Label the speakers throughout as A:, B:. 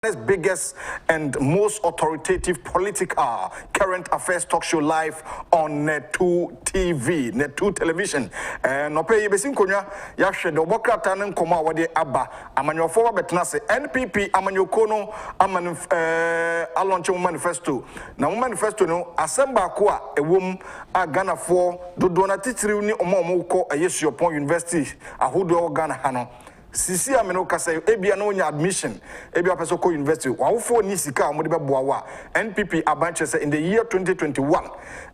A: Biggest and most authoritative political current affairs talk show live on Net2 TV, Net2 television. No pay besin konya ya hwede obokrata ne nkoma wode aba amanyofo wabetena se NPP amanyokono aman alonche manifesto. Na manifesto no asemba ko a ewom a Ghana for dodo na titiri ni omo ko Agyapong University ahodo Ghana ha no. Sisi ameno kasa ebia no nya admission ebia peso ko university wawofo ni sika mo de beboa wa NPP abanche say in the year 2021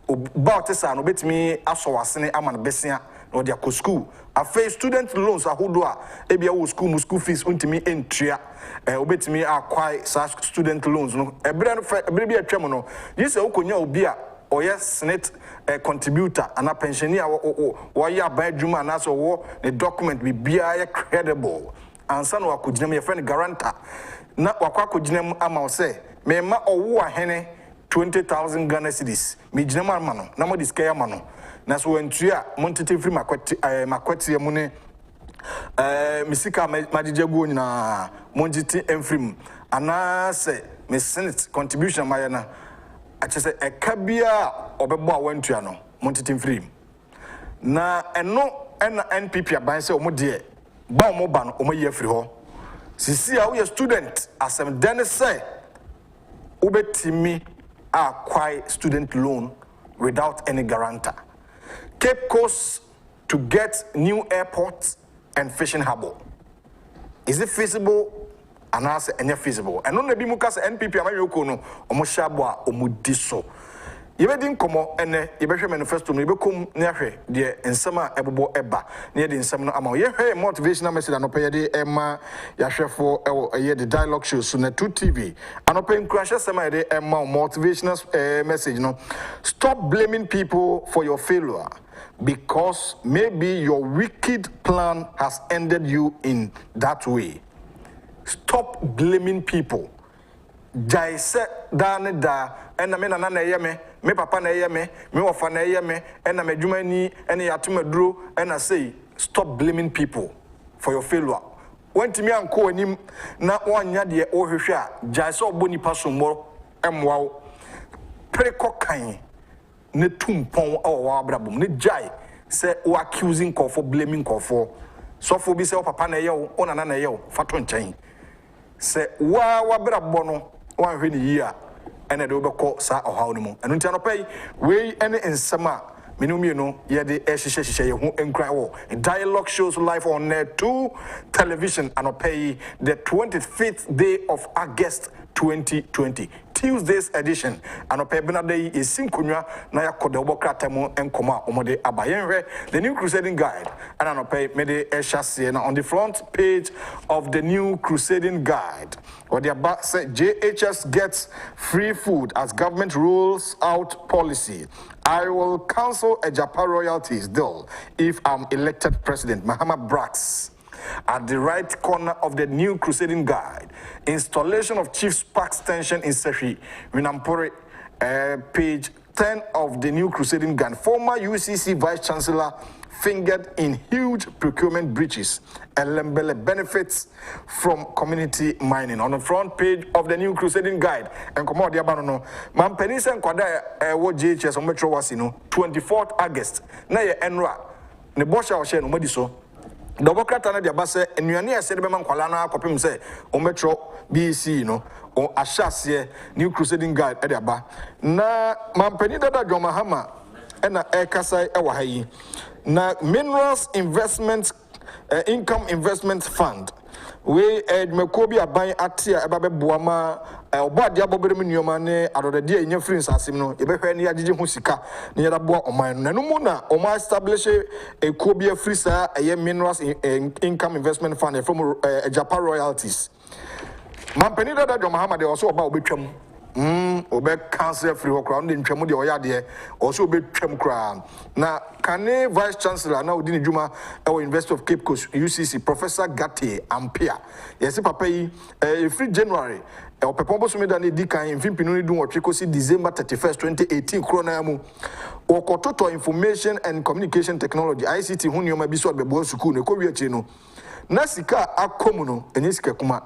A: about say no betimi aso wasene amana besia no dia ko school afa student loans ahodo a ebia wo school fees untimi entria obetimi acquire student loans no ebre bia twem no yese ukonya obi a oye senate contributor and a pensioner or ya by Juma and as war the document be credible and son wa kujinem your friend guarantor na wakwa kujinem ama say me ma owo ahene 20,000 Ghana cedis me jinema mano na mo diskaya mano na so wentua montete free makweti mu ne misika majije go nyina monjiti enfrim ana say me senate contribution mayana achese ekabia obebo awantua no montitim free na eno ena NPP aban se omo de ba omo ba no omo ye free ho sisi a we student asem den say obetimi acquire student loan without any guarantor. Cape Coast to get new airports and fishing harbor. Is it feasible? And I say, any feasible. And on the Bimukas NPP, Amayoko, no, Omoshabwa, Omudiso. You didn't come and you better manifesto, you become near the in summer ebo eba, near the summer amount. You hear motivational message and pay the Emma, Yashefo, a year the dialogue shows on Net2 TV. And open crashes some idea Emma motivational message. No, stop blaming people for your failure because maybe your wicked plan has ended you in that way. Stop blaming people. Jai se da ne da ena me nana na ye me papa na ye me ofa na ye me ena me dwuma ni ena yatuma duro ena say stop blaming people for your failure. Wantimi anko anim na wanya de ohwehwe a jai se oboni pasommo emwa wo prekokan ne tumpon awa abrabom ne jai se o accusing call for blaming call for so for bi se papa na ye wo onana na ye wo fato nchen se wa brabbo no wan hwe ni yi a ene de obekọ sa ohaw no mu enu ntia no pay we ene ensema menumi no ye de ehihye ye ho enkran wo dialogue shows live on Net2 television and pay the 25th day of August 2020 Tuesday's edition and pay benade isinkonwa na yakoda obokrata mu enkoma omode abayenhwe the New Crusading Guide and pay mede ehhase na on the front page of the New Crusading Guide or the about say JHS gets free food as government rolls out policy. I will cancel Agyapong royalties deal if I'm elected president. Mahama brags. At the right corner of the New Crusading Guide, installation of Chief Sparks tension in Sehi, Winampore, page 10 of the New Crusading Guide. Former UCC Vice Chancellor fingered in huge procurement breaches. Elembele benefits from community mining. On the front page of the New Crusading Guide. And come on, the abanono. Man penisa and kwada what JHS on Metro was 24th August. Na ye enra. Ne bosha wa share no modiso. Dobokrata na dia base enuane ase de be man kwala na akopem se o Metro BC no o ahyase New Crusading Guide e de aba. Na man penida da Dwomahama na ekasai e wa hayi. Na minerals investment income investment fund we mekobi aban atia eba boama obade abobere mnuoma ne adodade enya free nsasem no ebe hwe ne agege ho sika ne yada boa oman no nanumu na oman establish ekobi free sa minerals income investment fund from Agyapong royalties mampani dada Dwomahama de also oba obetwam obe cancel free hokra on the ntwam de oyade also obetwam kra na kane vice chancellor na odini djuma e University of Cape Coast UCC Professor Gatti Ampia yes papa yi free January opepombo sumeda ne dikan mfimpinu ni dun otwekosi December 31st 2018 krona mu okototo information and communication technology ICT hu nioma bi so bebo school ne ko wiachi no na sika akomu no enye sika kuma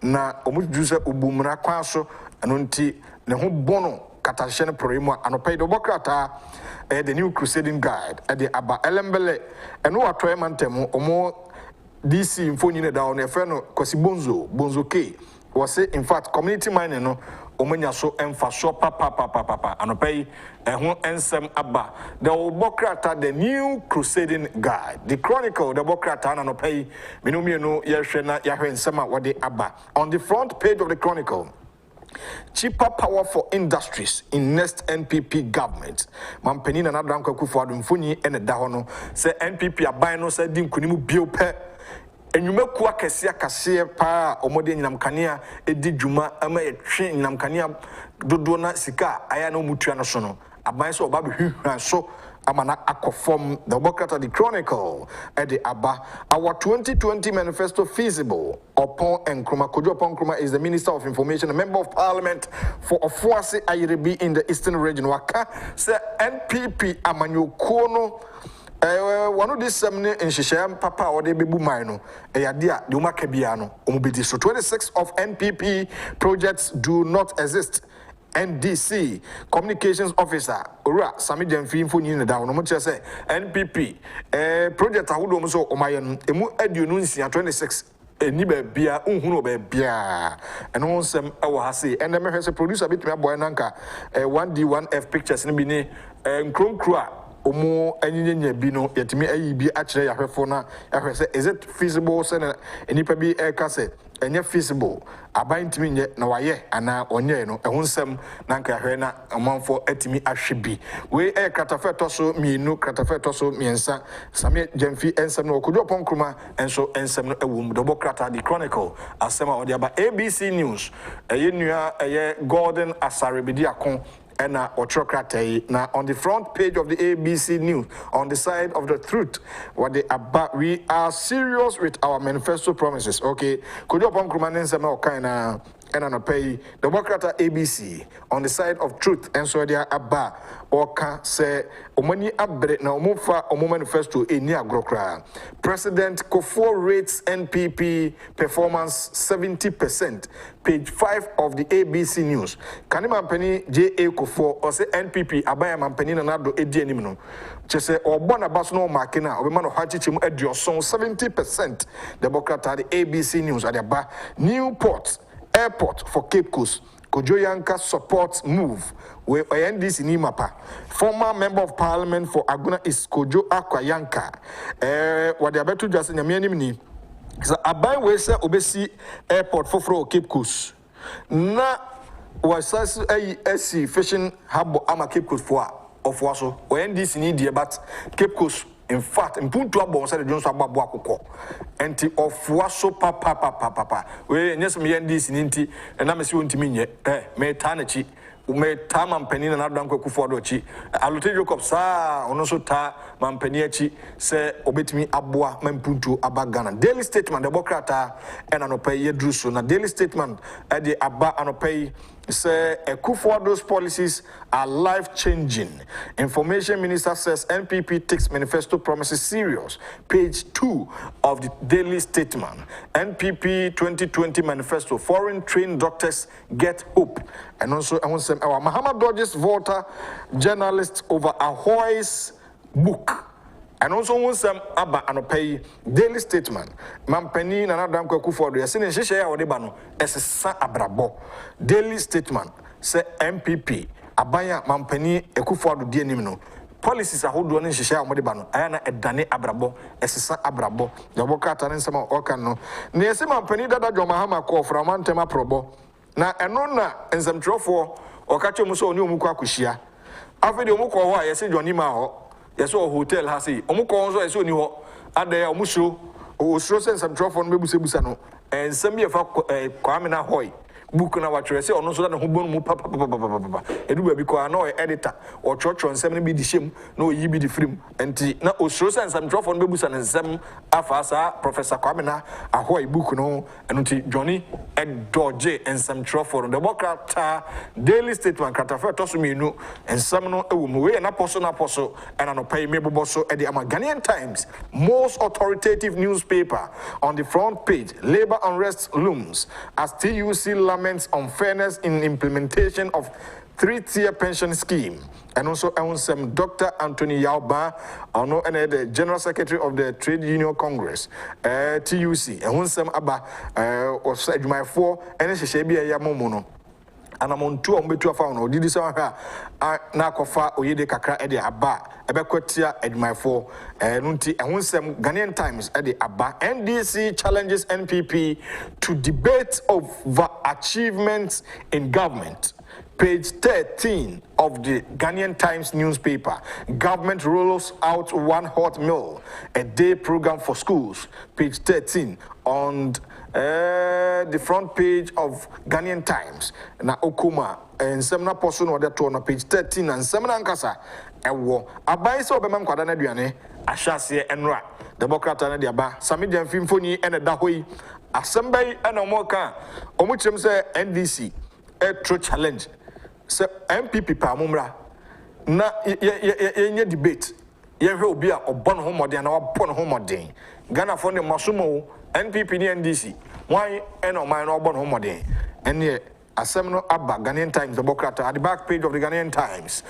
A: na omuju se obumra kwan so eno nti ne ho bono katahye ne proimo anopai do bokrata the new crusading guide the aba elembele eno watoe mantemu omo DC mfonyine down e fe no kwasi bonzo k was say in fact community mining no omanya so emfaso papa anopai ho ensem aba the bokrata the new crusading guide the chronicle the bokrata na anopai menomienu yehwe na yahwe ensema wode aba on the front page of the chronicle. Cheaper power for industries in next NPP government. Mampenina na Adranko akufo-addo mfoni ene da ho no se NPP aban no se di nkunimu biope enyumeku akase pa omode nyinamkanea edi dwuma ama etwe nyinamkanea dodo na sika aya na omutua no so no aban so oba behwehwan so amana akofom the Bokrata the chronicle at the Abba. Our 2020 manifesto feasible upon Nkrumah. Upon Nkrumah is the Minister of Information, a Member of Parliament for Ofuase Ayrebi in the Eastern Region. Waka say NPP amanyo kono one of these in Shisham Papa or the Bibu Mino, Ayadia, Duma Kabiano, Umubidi. So 26 of NPP projects do not exist. NDC Communications Officer Ura Sami Jemfi Mfuni down no much say NPP project ahudo so omayen emu aduonu nsia 26 ni ba bia unhunu ba bia eno nsem ewo ha se ene me hwese producer bitumi aboy nanka 1D1F pictures ni bi ni nkronkro omo anyenya bi no yetimi ayi bi a kire yahwefo na yahwese is it feasible say enipa bi kase enye feasible aban timi nye na waye ana onye no ehonsem na nka hwe na amanfo atimi ahwe bi we kratafeto so mienu kratafeto so miensa Sami Jemfi ensem no Kofi Nkrumah enso ensem no ewum the Bokrata the chronicle asema odi aba ABC News yenua Gordon Asarebedi akon na Otrokratai. Now on the front page of the ABC News, on the side of the truth, what they about, we are serious with our manifesto promises. Okay, Kofi Nkrumah nsema okaina and pay the Bokrata ABC on the side of truth and so they are abba oka say omani abre na omufa omo manifesto eni agrokra. President Kofi rates NPP performance 70%. Page 5 of the ABC News. Kani mampeni J.A. Kofi or say NPP abaya mampeni na nado edi anim no. Chese obona baso no makina obema no hachichimu edioson 70%. The Bokrata the ABC News at the Newport Airport for Cape Coast. Kojoyanka supports move where NDC ni mapa. Former member of parliament for Aguna is Kojo Akwayanka. What they are to just in the minimum. So abai we say obesi airport for Cape Coast. Na was SC fishing hub ama Cape Coast for of waso. NDC ni dear but Cape Coast. In fact, in Puntu Abon said Jones Ababu Akoko. Enti of waso papa. We nyes me NDC ninti and I'm assuming to me me tanachi. Ume ta mampeni na Adranko akufo-addo chi alote Jacob sa ono so ta mampeni achi se obetimi aboa mampuntu abagana. Daily statement the Bokrata and anopai yedruso na daily statement the aba anopai say akufo-addo's policies are life-changing. Information Minister says NPP takes manifesto promises serious. Page 2 of the daily statement. NPP 2020 manifesto. Foreign trained doctors get hope. And also I want to say our Muhammad Dodges Volta journalist over Ahoy's book. And also want some Abba anopai daily statement. Mampeni na Adranko akufo-addo yasine nhyehyɛ ya wode ba no esesa abrabo. Daily statement say MPP abaya mampeni akufo-addo die nim no policies ahodo ne nhyehyɛ ya wode ba no aya na edane abrabo esesa abrabo. The Bokrata ne nsema oka no na yase mampeni dada Mahama ko from antema probo na eno na nsɛmtwerɛfoɔ ɔkache mu so oni omuko akohia afede omuko ho a yase Johnny ma ho yase o hotel ha sei omuko ho so yase oni ho adaya omusuro osuro sɛ nsɛmtwerɛfoɔ no bebusebusa no nsɛm ye fa Kwame na hoy book na watch say ono so na ho bonu mu papa edu ba bi ko na editor o chọchọ nsem na bi di shem na oyi bi di film enti na osuro san nsem trofo no bebusa nsem afa sa professor Kwamena ahoy book no enti Johnny Edoje nsem trofo no the Bokata daily statement katafa to so menu nsem no ewo mu we na poso and no pay me boboso e di ama Ghanaian Times most authoritative newspaper on the front page. Labor unrest looms as TUC laments unfairness in implementation of three-tier pension scheme. And also Dr. Anthony Yauba, the General Secretary of the Trade Union Congress, TUC. And some Abba or said my four, and it's a shabby yamomono. And I'm on two on found did this on her na kofa oyede kakra e de aba ebekwatia edmai for nunti ehonsem Ghanaian Times e de aba NDC challenges NPP to debate over achievements in government. Page 13 of the Ghanaian Times newspaper. Government rolls out one hot meal a day program for schools. Page 13 on the front page of Ghanaian Times. Na Okuma and Semna Posun or that on page 13 and Semna Nkasa. Ewo abai so obemam kwada na duane ahyase enra Democrat na de aba Samidian Fimfoni and a dahoi assemble and omoka omuchim say NDC a true challenge. So MPP pa mumra na ye debate ye hwe obi a obon ho modern na wabon ho modern Ghana for the masumo NPP ni NDC why and o man no obon ho modern ene Asemno Abba Ghanaian Times Democrat at the back page of the Ghanaian Times.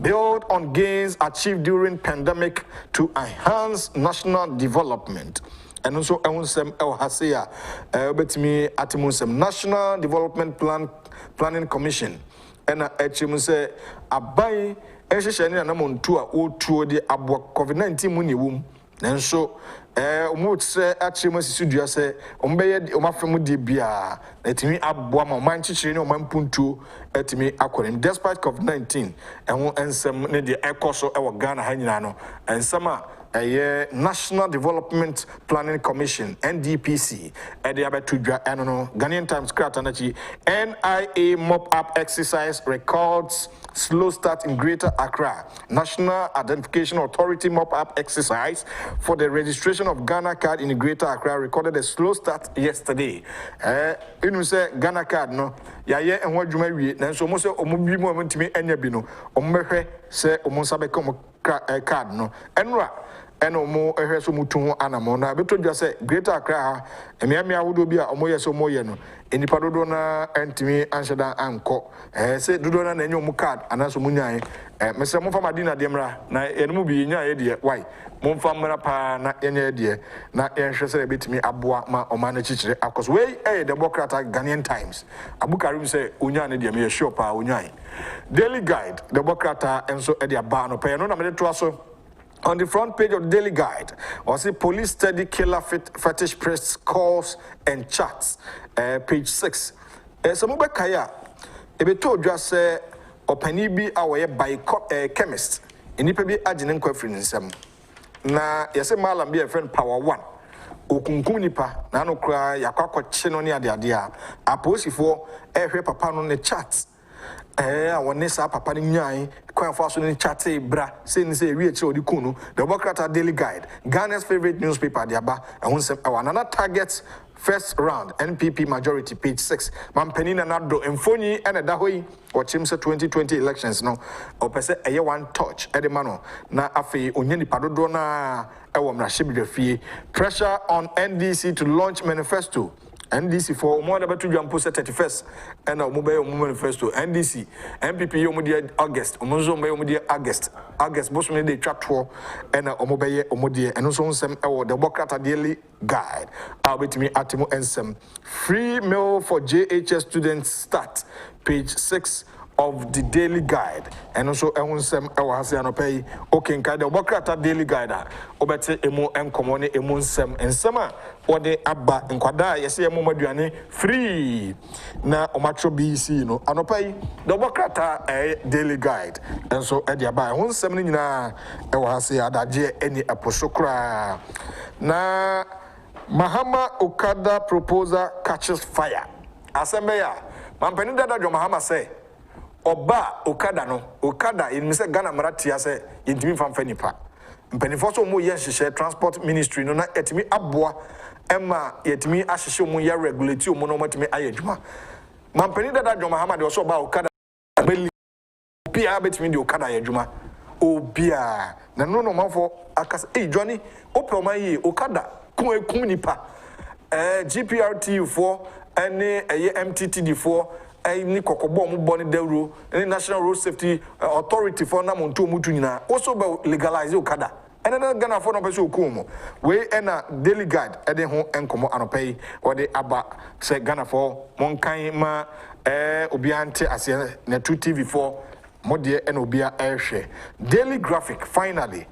A: Build on gains achieved during pandemic to enhance national development. And also Ewunsem El Hasia betimi atimunsem National Development Planning Commission. And echimuse abai ehyehyɛ na montu a otuo de abo COVID-19 mu ne wom. Nanso omutse achima sisudua se ombeye omafemu de bia etimi aboa ma man chichire ne omampuntuo etimi akonem despite COVID-19 ehun ensem ne de ekoso ewo Ghana ha nyina no ensem a National Development Planning Commission NDPC ede abetudwa eno no Ghanaian Times kratanachi NIA mop up exercise records slow start in Greater Accra. National Identification Authority mop up exercise for the registration of Ghana card in Greater Accra recorded a slow start yesterday. You say Ghana card no yaye enho adwuma wie nanso mo se omobi mo ntimi enya bi no ommehwe se omonsabe kom card no enra eno mo ehwe so mutu ho anamo na betodwa se Greater Accra ha emiamia wodo bi a omoye so moye no enipa dodo na entimi ansheda anko se dodo na enyo mu card anaso munyan mese mo fama dina demra na enmu bi nya ye de why mo famra pa na enye de na enhwe se betimi aboa ma oma na chichire akos we the Democrat Ghanaian Times abukarim se onya ne de me sure pa onyan Daily Guide the Democrat enso e de aba no pa no na me to aso. On the front page of the Daily Guide, was a police study killer fetish press calls and chats. Page 6. Some kaya ebeto just say opani bi awoye by chemist. Inipa bi agenen kwafri nsem. Na yese malam bi a friend power 1. Okunkum nipa na no kra yakwakoche no ne ade a aposifo ehwe papa no ne chats. When sa papa ni nyai kwan fa so ni chate bra say ni say wi odi kunu the Democrat Daily Guide Ghana's favorite newspaper de aba ehun another target first round NPP majority page 6 mampani na nado emfoni ene da hoyi ochim se 2020 elections no opese eye one touch e de mano na afi onye nipa dodo na ewo mrahye fie pressure on NDC to launch manifesto NDC for more than 31st and mobile manifesto NDC MPP omodie August omonzo mbe omodie August boso me dey chat for and omobeye omodie and so nsem e the Democrat Daily Guide abetimi atimo ensem free meal for JHS students start page 6 of the Daily Guide and also ehonsem ewa hase anopay okay nka the Democrat Daily Guide obete emu enkomo ne emu nsem a wode aba nkwada yese emu maduane free na omatro BC no anopay the Democrat Daily Guide and so e dia aba ehonsem ne nyina ewa hase adaje eni eposokra na Mahama Okada proposal catches fire. Asembeya mampani dada John Mahama say oba Okada no Okada in say Ghana maratia say intimi famfa nipa mpanifo so mo ye nhyehyɛ transport ministry no na etimi aboa ema yetimi ahyehye mo ye regulate mo no matimi ayadwuma mampani dada John Mahama de so oba Okada beli bia betimi de Okada ayadwuma obia na no manfo akasa Johnny oproma yi Okada kum nipa GPRT for any MTTD for any kokobo mu boni dewro any National Road Safety Authority for na monto mutu nyina also be legalize Okada and then Ghana for no person okum we na daily guide e de ho enkomo anopai o de aba say Ghana for monkan ma obiante ase na True TV for modie and obia airshare daily graphic finally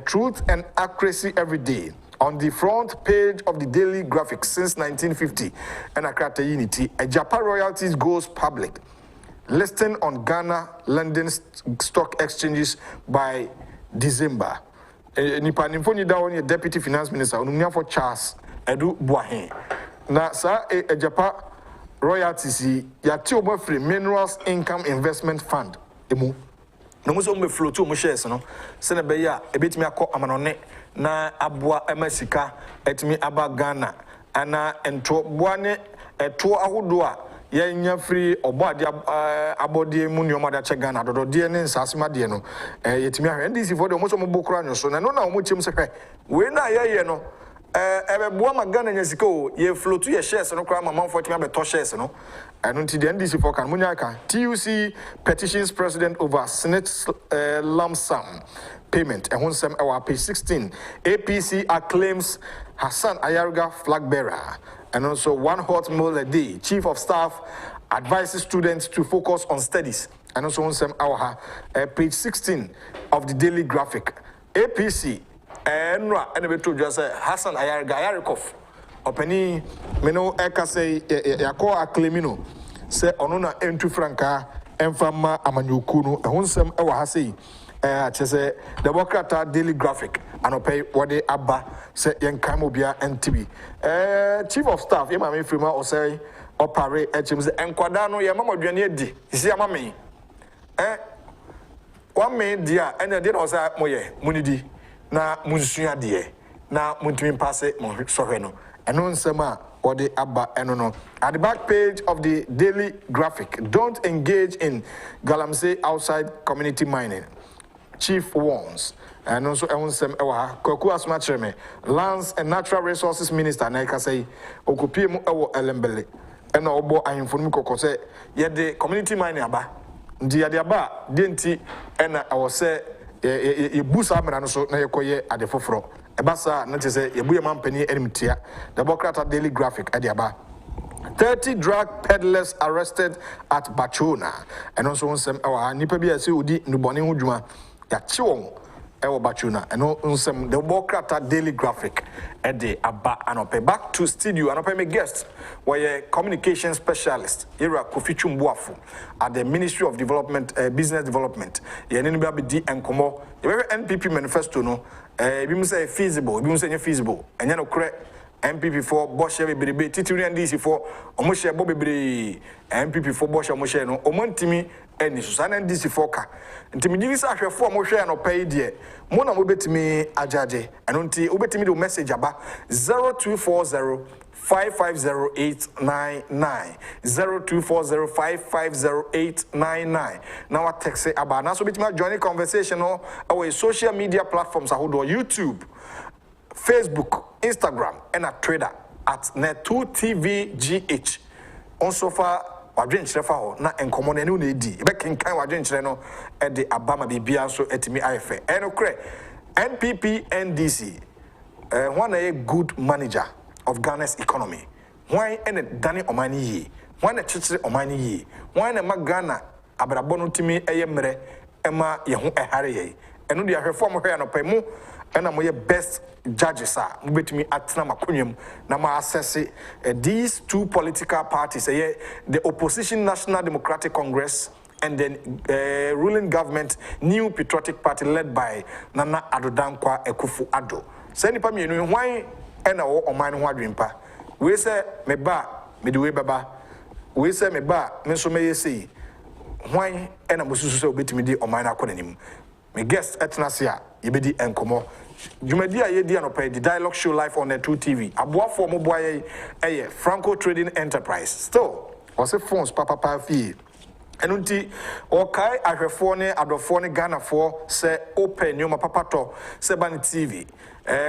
A: truth and accuracy every day on the front page of the daily graphic since 1950 and Akata Unity Agyapong royalties goes public listing on Ghana London stock exchanges by December nipa nimfo ni da woni deputy finance minister onumnya for Charles Edu Boahen na sa Agyapong royalties ya ti omo free minerals income investment fund emu no mo so me float mo shares no se na be ya ebetimi akọ amanone na aboa emasika etimi aba Ghana ana ento boane eto ahodo a yenya free obode abode mu nioma da che Ghana dodo de ne nsasema de no yetimi ahwe ndisi for de mo so mo bokura nyoso na no na mo chem se hwe we na ye no ebeboa magana nyasika o ye float ye shares no kra mamamfo etimi abeto shares no eno nti de ndisi for kan munya kan TUC petitions president over Senate lump sum payment and sem page 16 APC acclaims Hassan Ayarga flag bearer and also 1 hot meal a day chief of staff advises students to focus on studies and also sem page 16 of the daily graphic APC and beto just Hassan Ayarga openi meno eka say yako acclaimino say onona entu franka emfama amanyoku no ehonsem ha say chese Democrat daily graphic anopay wode aba say yenkam obia NTV chief of staff yema me frima o say opare echim say enkwada no yema modwane adi isi ama me one me dia ene de no say moye munidi na munsua de na muntimi passe mo sohwe no eno nsema wode aba eno no at the back page of the daily graphic don't engage in galamsey outside community mining chief warns and also ehonsem ewa kwaku asma cheme lands and natural resources minister na ka say okopie mu ewo elembele ena obo ahemfo mu kokose ye de community mining aba ndi ye de aba de nti ena ewo se ye busa amra no so na ye koye ade foforo ebasa na te say ye buye mampani enimtia Democrat daily graphic ade aba 30 drug peddlers arrested at Bachona and also nsem ewa nipa bia se odi nubone ho dwuma ya chiwon ewo Bachona and nsem the Democrat daily graphic ede aba anope back to studio anope me guest where communication specialist era Kofi Boafo at the Ministry of Development Business Development ye ne be di enkomo ye NPP manifesto no bi mu say feasible bi mu say feasible enya no kre MPP for Bosch bebrebe titiri and DC for omo share bo bebre MPP for Bosch omo share no omo ntimi eni so san DC for ka ntimi diri sa hwefo omo share no pay de mo na mo betimi ajaje eno nti obetimi do message aba 0240 550899 0240550899 now what text aba na so betimi join conversation no our social media platforms ahodo YouTube Facebook, Instagram, and at Twitter at Net2TVGH. Also far, wadwen chrefa ho na enkomo na enu na edi. Ebe kenkan wadwen chre no e de abama bibia so etimi ayefe. Eno kre NPP NDC one a good manager of Ghana's economy. Why ene dani omani yi? Why na chichire omani yi? Why na magana abrabo no timi eye mre ema ye ho ehare ye. Eno de ahwefo mo hwe no pemu ena moye best judges are mubetimi atena makonwam na ma assess these two political parties the opposition National Democratic Congress and then ruling government New Patriotic Party led by Nana Addo akufo-addo say nipa mienu hwan ena wo oman ho adwempa we say meba me de we baba we say me ba me so me say why ena mosusu say obetimi di oman akọ nanim me guest etnase a yebedi enkomo jumadi a yedi anopa di dialogue show live on the 2 TV aboafo mo boaye eye Franco Trading Enterprise still wose phones papa fie enunti okai ahwefo ne adofo ne Ghana se open nyoma papato se ba ne TV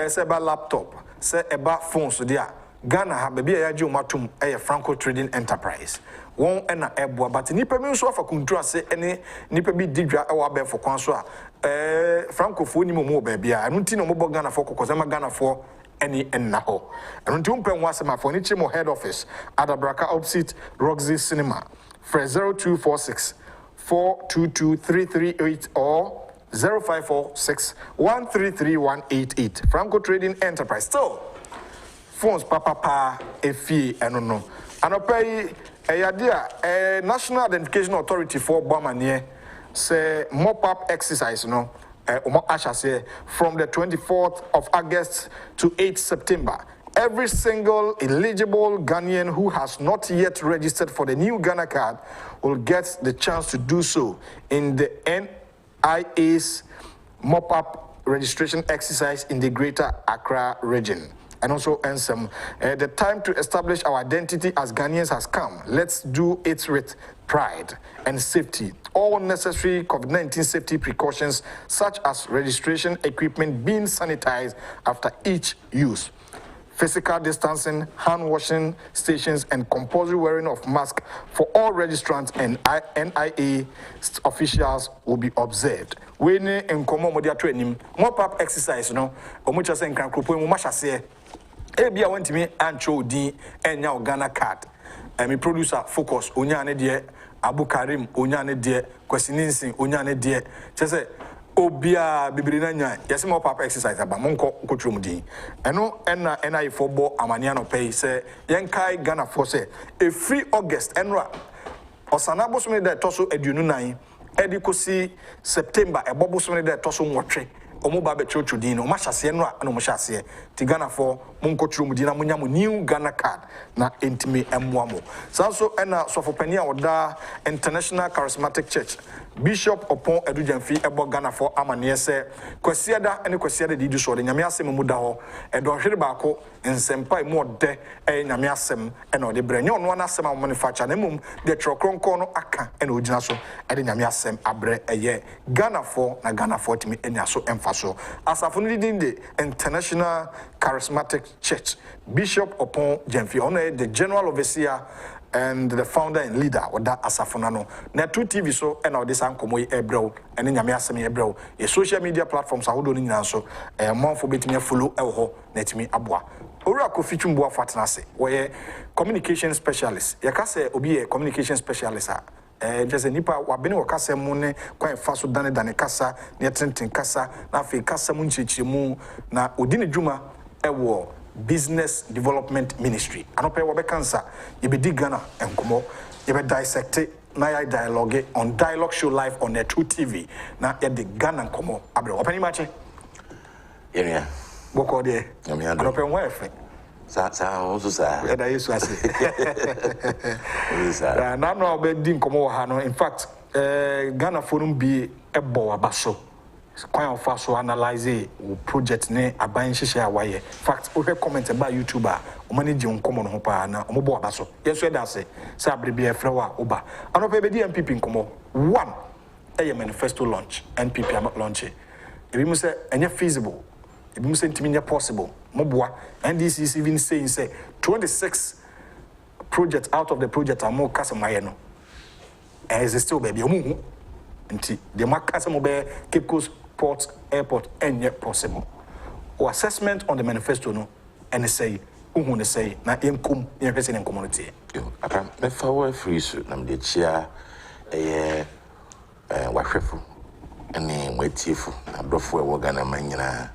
A: se ba laptop se eba phones dia Ghana ha baby a yaje umatum eye Franco Trading Enterprise won ena eboa but nipa mi nso afa kuntura se ene nipa bi digwa e wa befo kwan so a Francofo ni mo baby a enunti no mo bo Ghana fo kokoza ma Ghana fo eni enna ho enunti umpen wasema fo ni chimo head office Adabraka opposite Roxy Cinema for 0246 422 338 or 0546 133 Franco Trading Enterprise still phones papa efie eno no anopay eyadia National Identification Authority for Bamanie say mop-up exercise no from the 24th of August to 8th September. Every single eligible Ghanaian who has not yet registered for the new Ghana card will get the chance to do so in the NIA's mop-up registration exercise in the Greater Accra region. And also answer the time to establish our identity as Ghanaians has come. Let's do it with pride and safety. All necessary COVID-19 safety precautions, such as registration equipment being sanitized after each use, physical distancing, hand washing stations, and compulsory wearing of masks for all registrants and NIA officials will be observed. We need in common with training mop-up exercise, no, or much as in Krakopo, Ebia went to me and show D and now Ghana card. And me producer focus, Onyane dear, Abu Karim, Onyane dear, Kwesininsin, Onyane dear. Just say, Obia Bibrinanya, yes, mop-up exercise about Monko Kutrumdi. And no, and I for Bo Amaniano pay, say, Yankai Ghana for say, a free August, and Osanabos made that Tosso Edununai, Edikosi September, a Bobos made that Tosso Motre. Omo ba be chocho din no mashase no no mashase ti Ghana for monko tru mudina munyamu new Ghana card na entime emwamo sanso ena sofopani a oda International Charismatic Church Bishop Opon Edujamfi ebo Ghana for amane se kwasiada ene kwasiada di du so de nyame asem mu da ho edo hwere baako nsempa mu ode nyame asem ena ode branye ono na asem a manufacture na mum de trokronko no aka ena ogina so ede nyame asem abre eye Ghana for na Ghana for timi enya so emfaso asafo no din de International Charismatic Church Bishop Opon Jamfi ono the general overseer and the founder and leader of that asafonano na 2 TV so and now this ankomo ebrew and nyame asem ebrew e social media platforms ahodo ni nyina so monfo betimi follow ho na timi aboa owura Kofi Twum Boafo atenase we communication specialist yakase obi e communication specialist just a nipa wabene wakase mu ne kwan fa so dane kasa ne tenten kasa na afi kasa mu nchichimu na odine dwuma ewo Business Development Ministry. Anope wabe cancer, you be Ghana and Komo, you be dissect na ya dialogue on dialogue show live on the 2 TV. Na ya the Ghana and Komo. Abro, open match.
B: Yeah.
A: Boko de. Anope wife.
B: Sa also sa.
A: Eda yesu ase. Na no obe din Komo ha no. In fact, Ghana forum bi ebo abaso. Kwan of us analyze project ne aban hihye awaye fact o comment about YouTuber o manage nkomo no ho pa na o mo abaso yeso da se sa abrebe efre wa oba anope be di MPP nkomo one manifesto launch NPP am launch ebi mu say enye feasible ebi mu say ntimi possible mo boa NDC is even saying say 26 projects out of the project are more kasamaye no is still baby o mu nti the makasa mo be Cape Coast Port Airport any possible or assessment on the manifesto no and say ne say na enkum ye person in community
B: yo aka me fa wa free so na me chia wahwefo ene mwatiefu adofo e wo Ghana manyina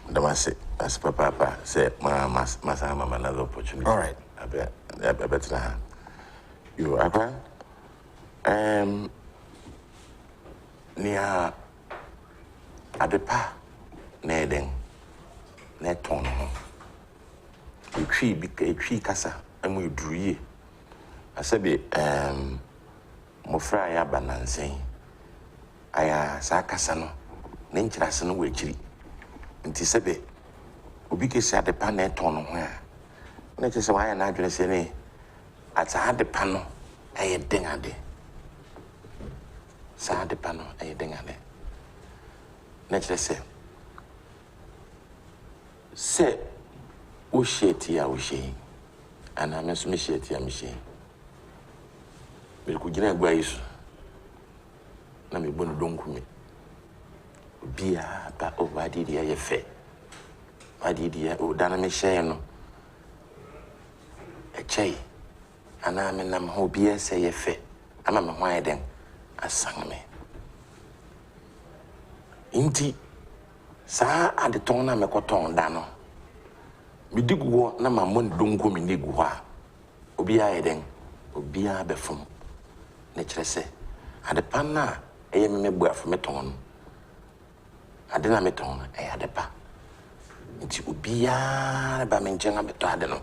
B: ndamase as papa say masa mama na opportunity
A: all right
B: abetra yo aka nia adepa na eden na ton ho etwi kasa amu eduruye I said mofra ya banansen aya sakasa no ne nkyirase no wachiri nti sebe obi kesi adepa na eton no ho a na kyese wa ya na adwene se ne ata adepa no aye den ade sa adepa no aye den ade na kyese se o sheti ya o she ana me so me sheti ya me she me ko gina gba yiso na me bonu donkumi bia ba o ba di dia ye fe ba di dia o dana me hye no e chei ana me nam ho bia se ye fe ama me ho ayeden asan me inti sa ade ton na me koton da no me digugo na ma mon donkumi nigu ha obi ayeden obi a befom ne kyerese ade pan na eye me Boafo meton ade na meton eye ade pa nti obia ba me njenga beto ade no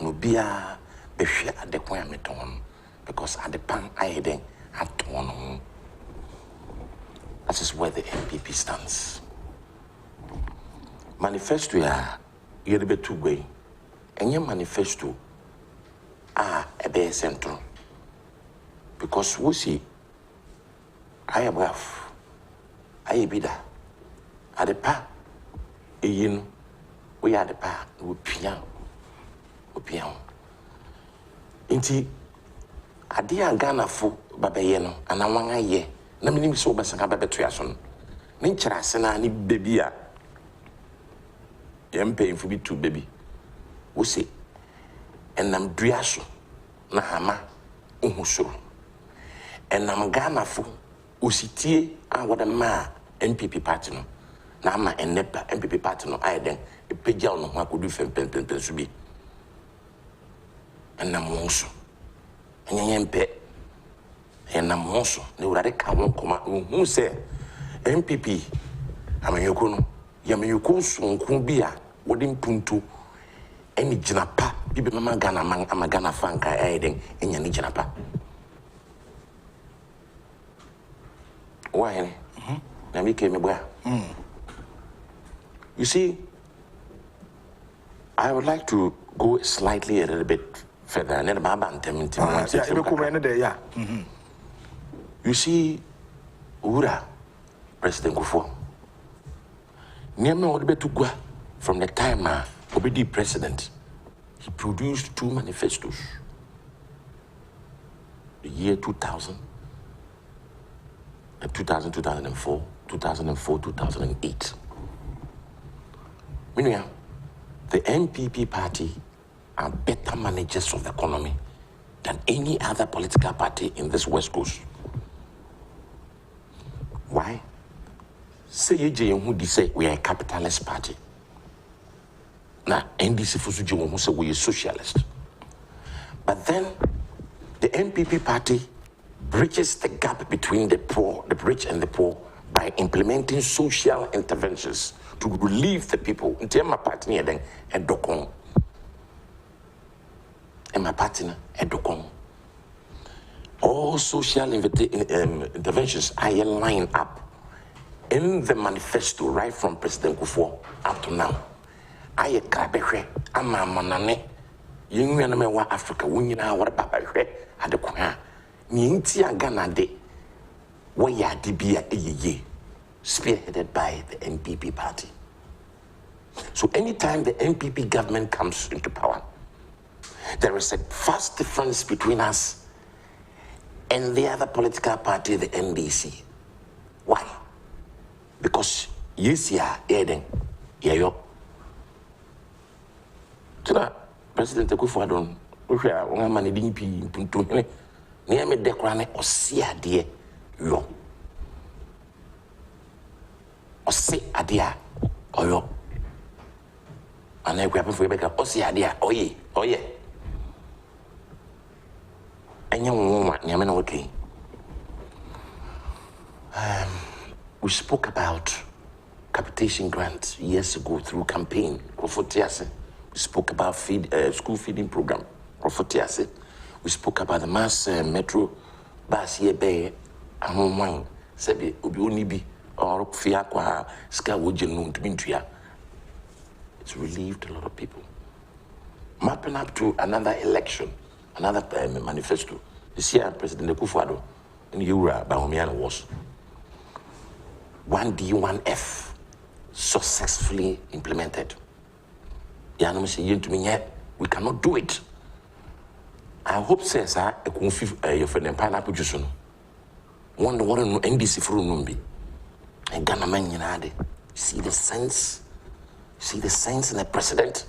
B: obia be hwe ade kon meton because ade pan aye den aton no. That is where the NPP stands. Manifesto ya yede betu gwe enye manifesto ebe central because we see Boafo aye bida adepa eyinu we adepa we pia inti ade a Ghana fo babaye no ana wan aye na minim so basaka babeto ya so no ne nkyirase na ne bebi a yempe infu bi tu bebi we see enam dua so na hama ohusoro enam Ghana fo ositie a wada ma NPP party no na ama ennepa NPP party no ayeden epegya no ho akodu fempempempen so bi enam wonso enyempe enam wonso ne urade ka won koma hu se NPP amanyoko no yamanyoko sonko bi a wode mpuntu eni ginapa bibe mama Ghana man ama Ghana fanka ayeden enya ni ginapa why na me came boy. You see, I would like to go slightly a little bit further and then you see President Kofi from the time Obedi president, he produced 2 manifestos. The year 2000, 2004, 2008. Meaning, the NPP party are better managers of the economy than any other political party in this West Coast. Why? Say who say we are a capitalist party. Now, NDC who say we are socialist. But then, the NPP party bridges the gap between the poor, the rich and the poor by implementing social interventions to relieve the people. In my partner then edokon. And my partner edokon. All social interventions are lined up in the manifesto right from President Kofi up to now. I krabewe ama manane yengu na mewa Africa wunyina wara babahwe adekwa. Ninti Ghana de waya dibia eyeye spearheaded by the NPP party. So anytime the NPP government comes into power, there is a vast difference between us and the other political party, the NDC. Why? Because yes, Eden, yo. President Akufo-addo, we are one man in DP. Near me decrane osia de yo. Ose adia oyo. Ana ekwa pe beka osia adia oye. Anya nwoma near me na okay. We spoke about capitation grants years ago through campaign. We spoke about school feeding program. We spoke about the mass metro bus here by Ahomwan, Sebi, Obionibi, or Fiaqua, Skawujin, Tmintia. It's relieved a lot of people. Mapping up to another election, another manifesto. This year, President Akufo-addo in Eura, Bahomiana was 1D, 1F successfully implemented. We cannot do it. I hope says a Kofi your friend pineapple juice. One NDC for Numbi. And Ghana man you see the sense. See the sense in the president.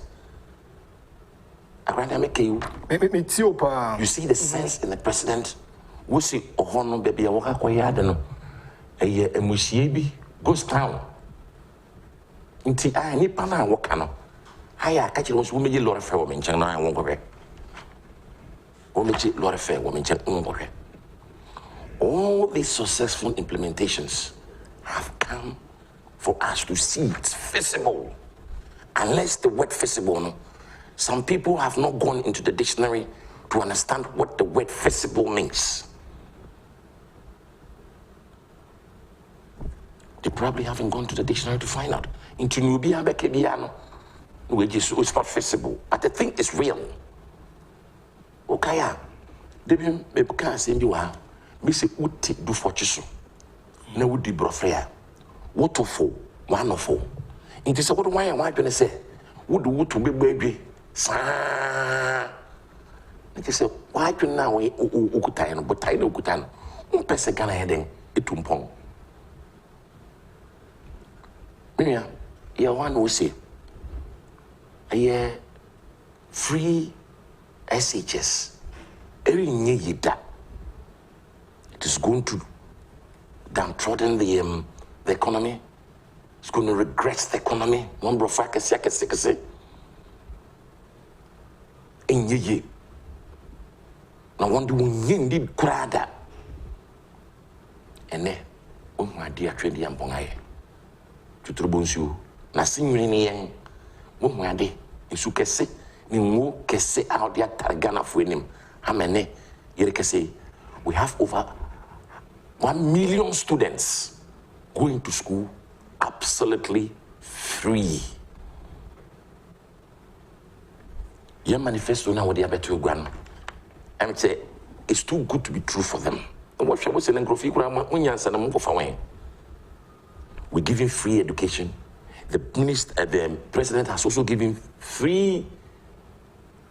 B: You see the sense in the president. We see Ohono baby a waka kwayada a musiebi goes town. Inti I ni pana wakano. Haya kachi was women you lord fair woman channel I won't go back. Women lord fair woman channel. All these successful implementations have come for us to see it's visible. Unless the word visible, no, some people have not gone into the dictionary to understand what the word visible means. They probably haven't gone to the dictionary to find out. Into Nubia Bekebiano, it's not visible, but the thing is real. Okay, Debian, Bebuka, send you are, Miss Uti do for Chisu, no would be brofrea. What for? One of four. It is about why am I going to say, would to be baby? Sa. It is a why can now Ukutan, but I know Kutan, person can heading it to Pong. Miriam, you one will say, a year free SHS. Every year that it is going to downtrodden the economy. It's going to regress the economy. Number of factors, in ye. Now, one do indeed crada. And then, oh, my dear, trendy and bongai. To Trubunsu, Nassing Rinian, oh, my dear, in Sukese, Nimu Kese out there, Targana for him. Amene, Yerikese. We have over 1 million students going to school absolutely free. Your manifesto now, what they are better grand. I say it's too good to be true for them. What shall we say? We're giving free education. The president has also given free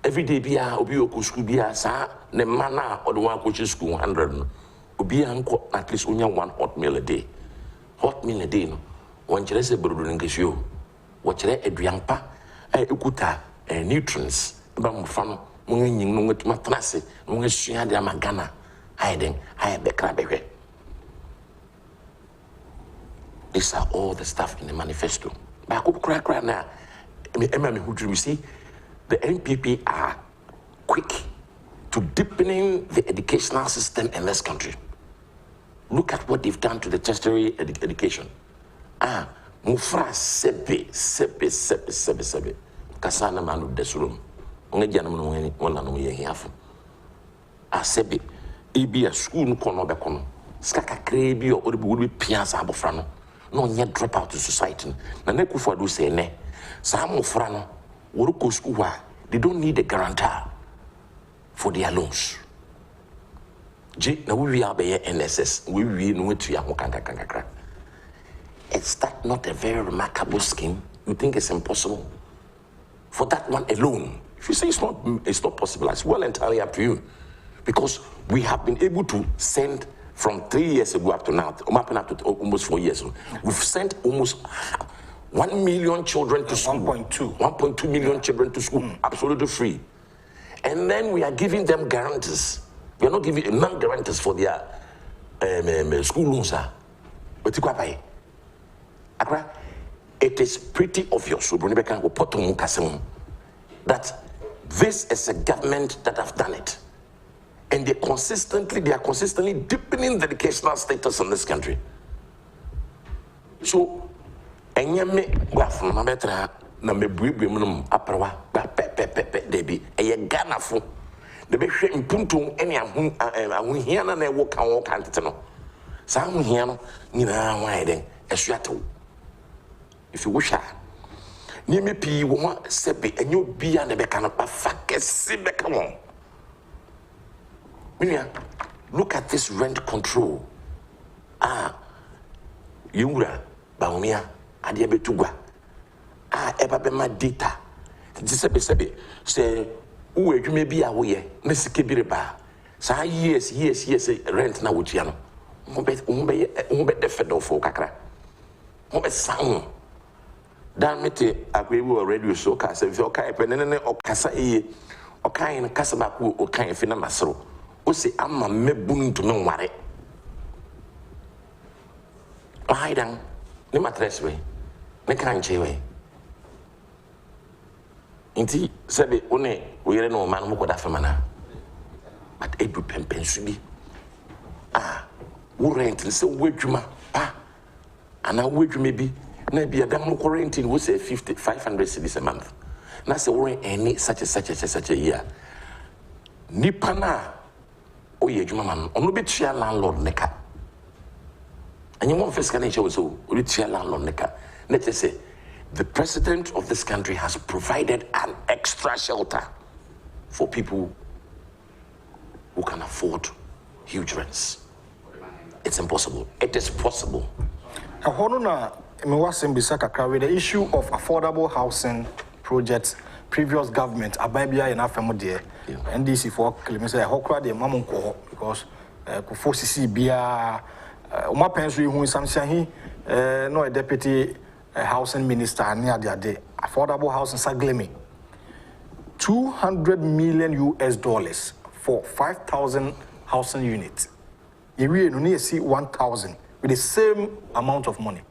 B: everyday bia obi oku school bia sa ne mana or the one coaching school 100 obi anko at least only 1 hot meal a day. Hot meal a day no. One chere se brodo nkesio. Wo chere aduanpa ekuta nutrients ba mfa no mo nyin no ngatuma trase mo ngasua de amagana aiden aye bekra behwe. These are all the stuff in the manifesto. Ba ko kra na we see the NPP are quick to deepening the educational system in this country. Look at what they've done to the tertiary education. Mufra sebe. Kasana manu desurum. Ongeja na munu wala no ye hiafu. Sebe. Ibi a school no kono be kono. Skaka krebi o obi would be piansa abofra no. No nye drop out to society. Na ne Akufo-addo say ne. Sa mufra no work school they don't need a guarantor for their loans. Now we are by NSS. We know to ya. Is that not a very remarkable scheme? You think it's impossible? For that one alone, if you say it's not possible, it's well entirely up to you. Because we have been able to send from 3 years ago up to now, up to almost 4 years. We've sent almost 1 million children to school. 1.2 million children to school, absolutely free. And then we are giving them guarantees. We are not giving non-guarantees for their school loans. It is pretty obvious that this is a government that have done it. And they are consistently deepening the educational status in this country. So, enyame gwafo na betra na mebuebue munum aprawa ba pepepepe debi eye Ghana fo the behwe impuntum ene ahunhia na ewo kan wo kan tete no sa ahunhia no nyina wan den esuatew if you wish ni me pi wo ma sebe enyo bia na beka no pa fakesi beka won minia look at this rent control yura baumia ade betugwa eba be ma data sebe say wo adwuma bi a wo ye na sike bi reba sa yes rent na wo tia no mo be defedo fo kakra mo be sound dan mete agreeable already so ka say fi okai penene okasa okai no kasa ba ko okai fi na masro o se ama mebuntu no nware haidan ni matres we ne kan chewe inti sabe one oyere no man mo koda famana but edu pempensu bi wo rent se wadwuma ana wadwuma bi na bia dam no quarantine wo say 500 cedis a month na se wo any such a year nipa na oye adwuma man ono betua landlord neka and you want fiscal nature so betua landlord neka let us say the president of this country has provided an extra shelter for people who can afford huge rents. It's impossible. It is possible.
A: With the issue of affordable housing projects, previous government, Ababia and Afamode, NDC for Clemens, Hokra, the Mamunko, because Kofi Bia, Umapensu, who is Samsahi, no a deputy housing minister near the day, affordable housing Saglemi. $200 million for 5,000 housing units. You only see 1,000 with the same amount of money.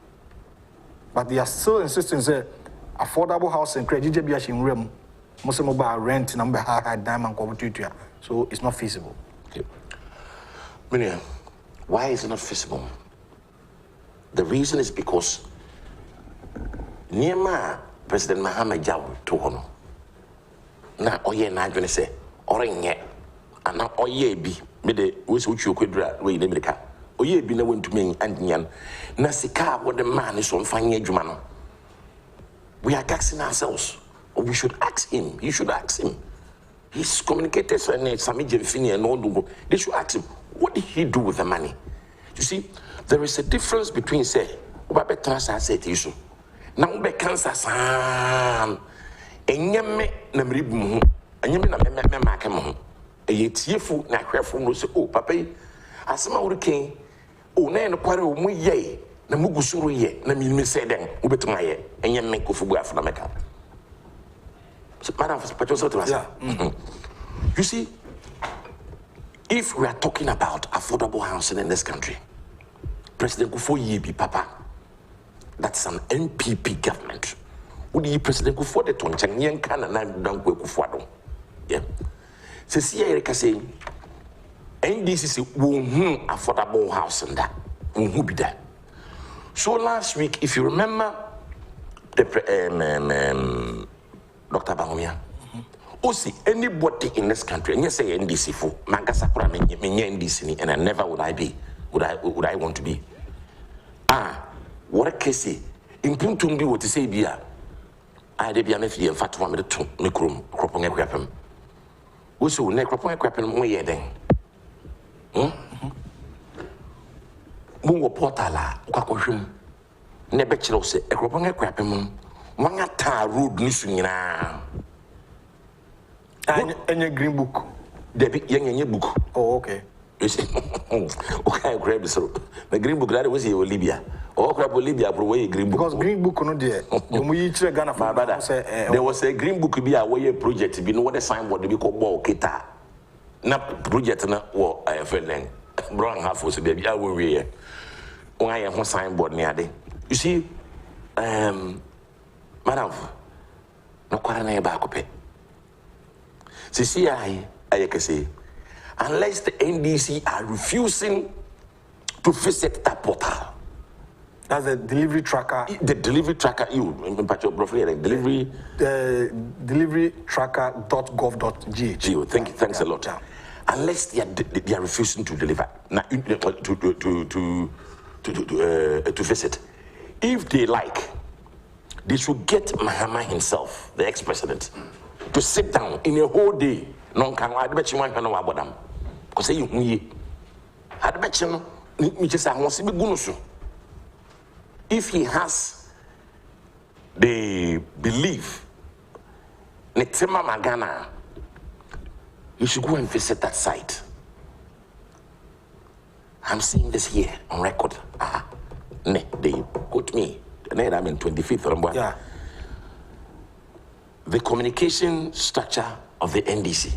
A: But they are still insisting that affordable housing credit in room, most of rent number high diamond cover. So it's not feasible.
B: Okay. Minia, why is it not feasible? The reason is because Niema President Mahama Jaw to hono. Na oye na adwene se orenye ana oye bi me de we so twu kwadura we in America oye bi na wantumi anyan na sika wo de man so mfanye adwuma no. We are asking ourselves, or we should ask him. You should ask him. His communicators and Sami Jemfini and all they should ask him, what did he do with the money? You see, there is a difference between say Ubabe transfer say issue. Now be cancer san enyeme na mribu mu enyeme na me make mu eye tiefu na hwefo no say oh papa yi asema wurken oh na en kware o mu ye na mugusuru ye na mi say den ubetuma ye enyeme Kofi Boafo na meka. So madam you see, if we are talking about affordable housing in this country, President Kofi be papa. That's an NPP government. Would you President Kofi the Tonchanian can and Akufo-addo? Yeah. So see, Erica saying, NDC won't affordable housing that won't be that. So last week, if you remember, the Dr. Bangomia, see anybody in this country, and you say NDC for Mangasakura, me NDC, and I never would I want to be. What a case in Puntumbi what to say beer. I did be a nephew and fat one with the micrum, cropping a crapum. Also, necropon a crapum more then. Mungo portala, Kakoshum, Nebechos, a cropping a crapum, one at road nisuna.
A: And your green book.
B: The young in your book.
A: Oh, okay.
B: You see, okay, grab the green book that was here, Libya. Oh, crap, Libya, away green book.
A: Because green book, no dear.
B: There was a green book be a way project, be no what a signboard to be called Kita. Not project, not what I have then. Brown half was a baby, I will wear. Why I have signboard near there. You see, madam, no quarantine back. See, I can say, unless the NDC are refusing to visit that portal.
A: That's the delivery tracker.
B: The delivery tracker, delivery.
A: Deliverytracker.gov.gh.
B: Thanks a lot.
A: Yeah.
B: Unless they are refusing to deliver, to visit. If they like, they should get Mahama himself, the ex-president, to sit down in a whole day. No, can I bet you one can know about them? Because you, I bet you, if he has the belief, Netema Magana, you should go and visit that site. I'm seeing this here on record. They quote me. I'm in 25th.
A: Yeah.
B: The communication structure of the NDC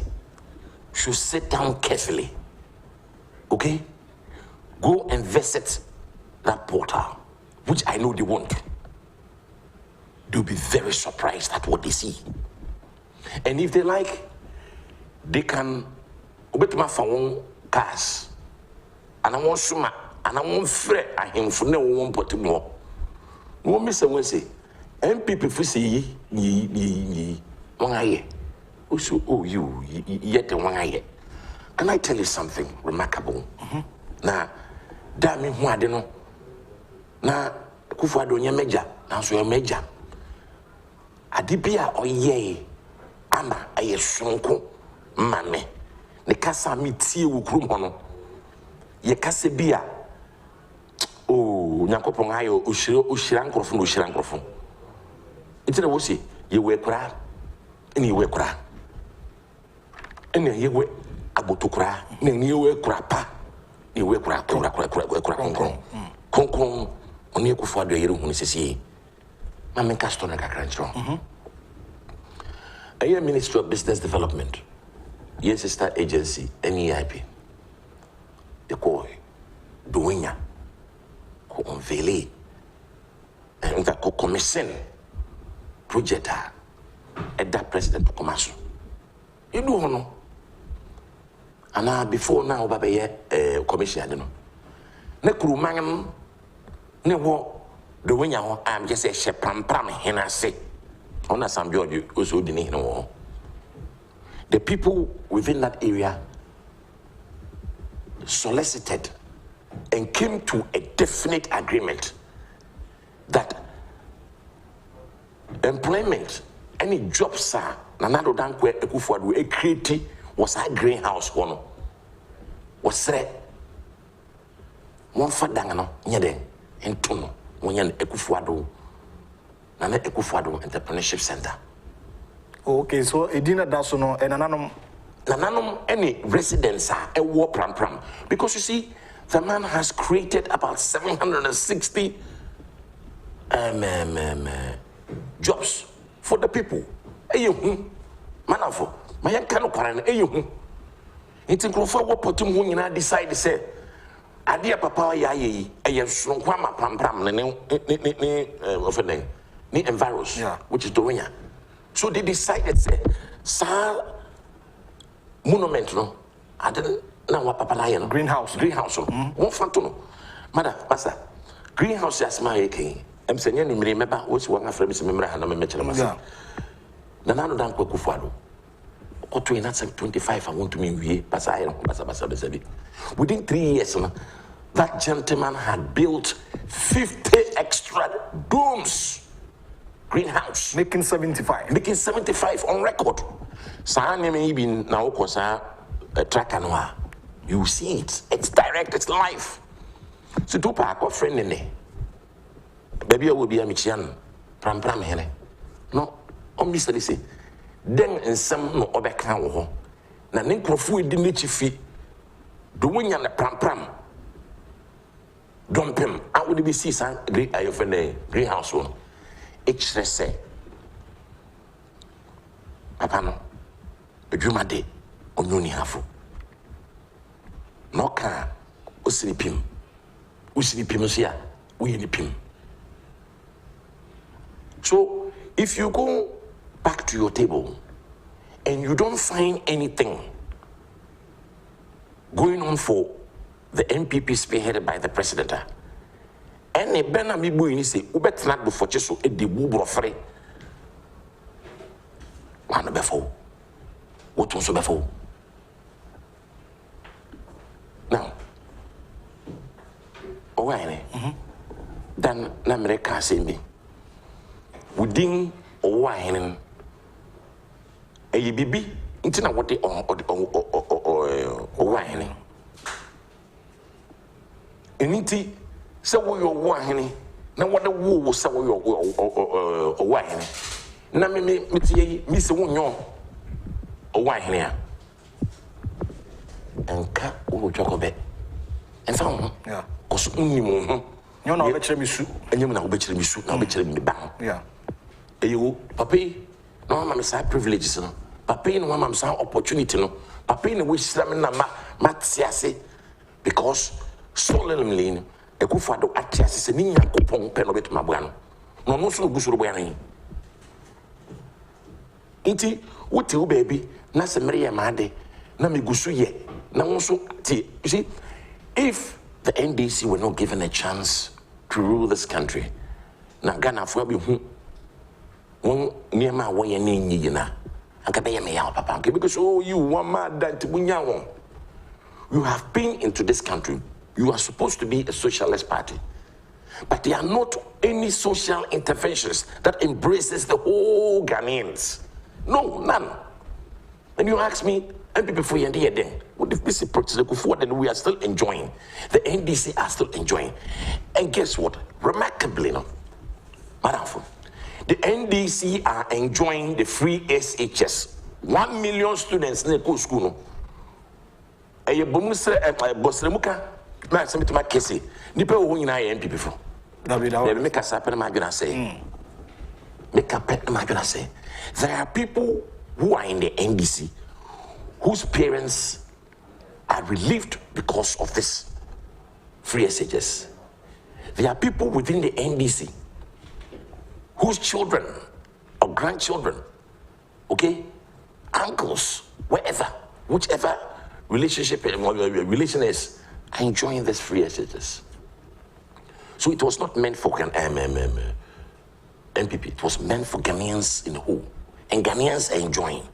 B: should sit down carefully. Okay? Go and visit that portal, which I know they won't. They'll be very surprised at what they see. And if they like, they can obey my phone cars. And I want suma, and I want free, I am for no one put more. No miss a one say, MPP for say ye, one eye. Oh, you, yet the one eye. Can I tell you something remarkable? Now, damn me, who I don't know. Now, akufo-addo nye major, now so your major. Adibia or ye, ama aye sonko, mame. Ne kasa mi tie wo krum hono. Ye kase bia. Oh, Nyankopon ayo oshira nkrofo. Itira wo si ye we kura. Eni we kura. Eni ye we aboto kura. Eni we kura pa. Ni we kura konkon. Oni akufo-addo yere hu sisi. Ma men ka stone kakra nchro. Aye Ministry of Business Development. Yes, sister agency, NEIP. The call Duenya ko unveil and that ko commission project at that president Komasu. You do hono. And before now babe commission I don't know. Ne kuru mangam ne wo Duenya ho am just say she pram hena say. Ona Sam George also dini no. The people within that area solicited and came to a definite agreement that employment, any jobs are nanado dankwe akufo-addo a create was a greenhouse one was there one fadanga no nyede into no when yan akufo-addo na akufo-addo entrepreneurship center.
A: Okay, so Edina Dasono and
B: Nananom any residents are a war pram. Because you see, the man has created about 760 jobs for the people. Manafo, my cano quaran, it's in Crawford Potum when I decide to say, Adia Papa Yaye, I have Sronquama Pram, ni environs, which is Doria. So they decided, say, Sir monument, no, I didn't know what Papa
A: Greenhouse.
B: One fantono. Mother, Master, greenhouse as my king. I'm saying, you remember what's one of them, remember, and I'm a metro. Nanano dan akufo-addo. Oto in 25, I want to mean we basa. Within 3 years, that gentleman had built 50 extra domes. Greenhouse.
A: Making 75
B: on record. Even now, track and you see it. It's direct, it's live. So, two pack of friend in there. Baby, I will be a Michian. Pram here. No, Mr. Lissy. Then, in some no other cow. Na Ninkofu didn't fit. The wing and the pram. Dump him. I would be see some greenhouse one. H say, Papa no, Juma de, Onyoni hafu. No can, Usipim, Sia, Uyinipim. So, if you go back to your table and you don't find anything going on for the MPP spearheaded by the president, ene bena mi boy ni say ubetena do foche so e de bu brofre wana befo wotu so befo now owine dan na America say me within owine eye bibi ntina wote owine eniti se wo yo owine na wode wo se wo yo owine na me tie mi se wo nyo owine a enka wo twakobe enfa ho
A: yeah
B: koso unnim ho
A: nyo na obekire misu
B: enyem na obekire misu na obekire mi ba
A: yeah
B: eyo papi no mama me say privileges no papi no mama me say opportunity no papi no we sira me na ma tiase because solemnly akufo-addo atiase se ni Nyankopon pe no betuma boa no no so gusuro boa nan inti wote wo baby na se mere ye maade na me gusu ye na wonso ti you see if the NDC were not given a chance to rule this country na Ghana fo be hu won niema wo ye na nyi na aka be ye me ya papa because oh you one mad that bunya won you have been into this country. You are supposed to be a socialist party. But there are not any social interventions that embraces the whole Ghanaians. No, none. And you ask me, MPP for Yandia then, what if this is that we are still enjoying? The NDC are still enjoying. And guess what? Remarkably, no, Madam, the NDC are enjoying the free SHS. 1 million students in the school. No. Eye bomusre bosremuka na semituma kesi nipa wo nyina ye MPP fo
A: David
B: let me make a sapen ma gonna say make a pet ma gonna say there are people who are in the NDC whose parents are relieved because of this free SHS. There are people within the NDC whose children or grandchildren, okay, uncles, wherever, whichever relation is, are enjoying this free SHS. So it was not meant for MPP, it was meant for Ghanaians in the whole. And Ghanaians are enjoying.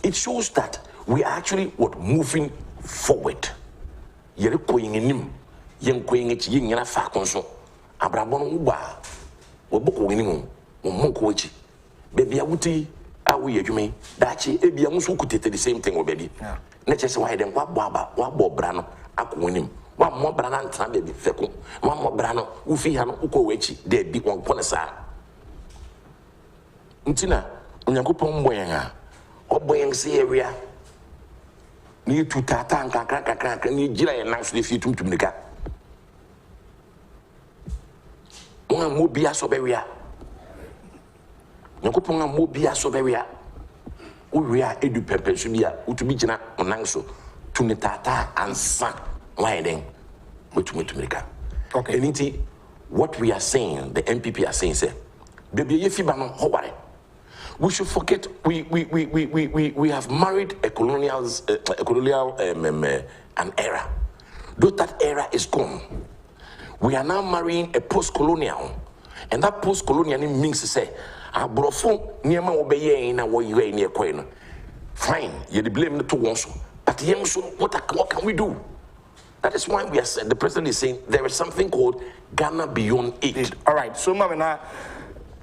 B: It shows that we are actually moving forward. Yere koying enim, yen koying echi yen yana fa konso. Abrabon uba, woboko winimu, womonko echi. Baby awuti, awi yejume, dachi ebi amusu kutete the same thing obedi.
A: Yeah.
B: Neche why dem wa bo brano akwonim wa mo brana ntra be feko wa mo brano ufi ha no uko wechi de bi won kone sa ntina Onyankopon mboyen a oboyen se area ni tutata nkakra ni gira ye nan so de fi tumtum nika won mo bia so be wia Onyankopon a mo bia so be wia uria edu pepe so bia utubi gina onan so tuni tata ansa why then mutumika
A: okay
B: and what we are saying the MPP are saying say baby yefiba no howare we should forget we have married a colonial an era though that era is gone we are now marrying a post-colonial and that post-colonial means to say abrofo niema obeye na wo yire ni ekoi no fine you the blame to one so but yem so what can we do? That is why we are the president is saying there is something called Ghana Beyond Aid.
A: All right, so mama na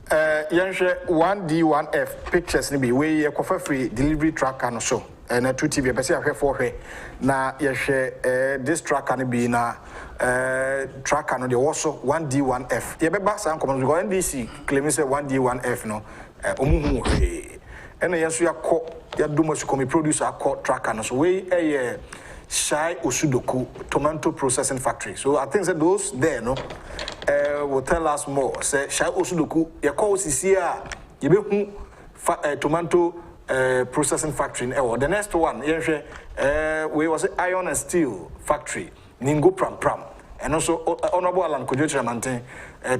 A: yenhwe 1D1F pictures ni bi we kofa free delivery tracker no so na 2TV be say ahwefo hwe na yehwe this tracker ni bi na tracker no de also 1D1F ye beba san komo because NDC claim say 1D1F no omuhu hwe ena yeso yakọ yadomo so komi producer akọ tracker no so we Shai Osudoku tomato processing factory. So I think that those there no will tell us more. Say Shai Osudoku ya call CCA you tomato processing factory. The next one we was iron and steel factory Ningo Pram. And also Honorable Alan Kojo Chamantin,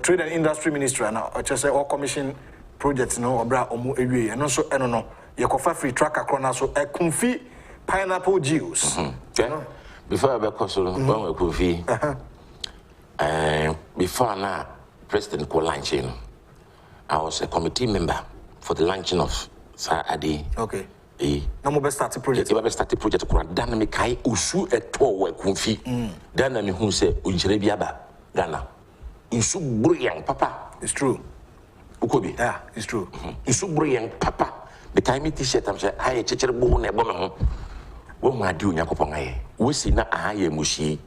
A: Trade and Industry Minister now just say all commission projects no obra omu ewie and also no yakofa free tracker corner so a Kofi pineapple juice.
B: Before I be Kofi, before now, President called launching, I was a committee member for the launching of Sir Adi.
A: Okay. No more start project.
B: You start project. Then me kai usu eto we kunfi. Then me who say uncherebiaba Ghana. Usu bruyang papa.
A: It's true.
B: Ukobi.
A: Yeah, it's true.
B: Usu bruyang papa. The time me t-shirt I'm say aye chechere bo na ebo me ho. Wo ma di Onyankopon aye. We si na aye mushi.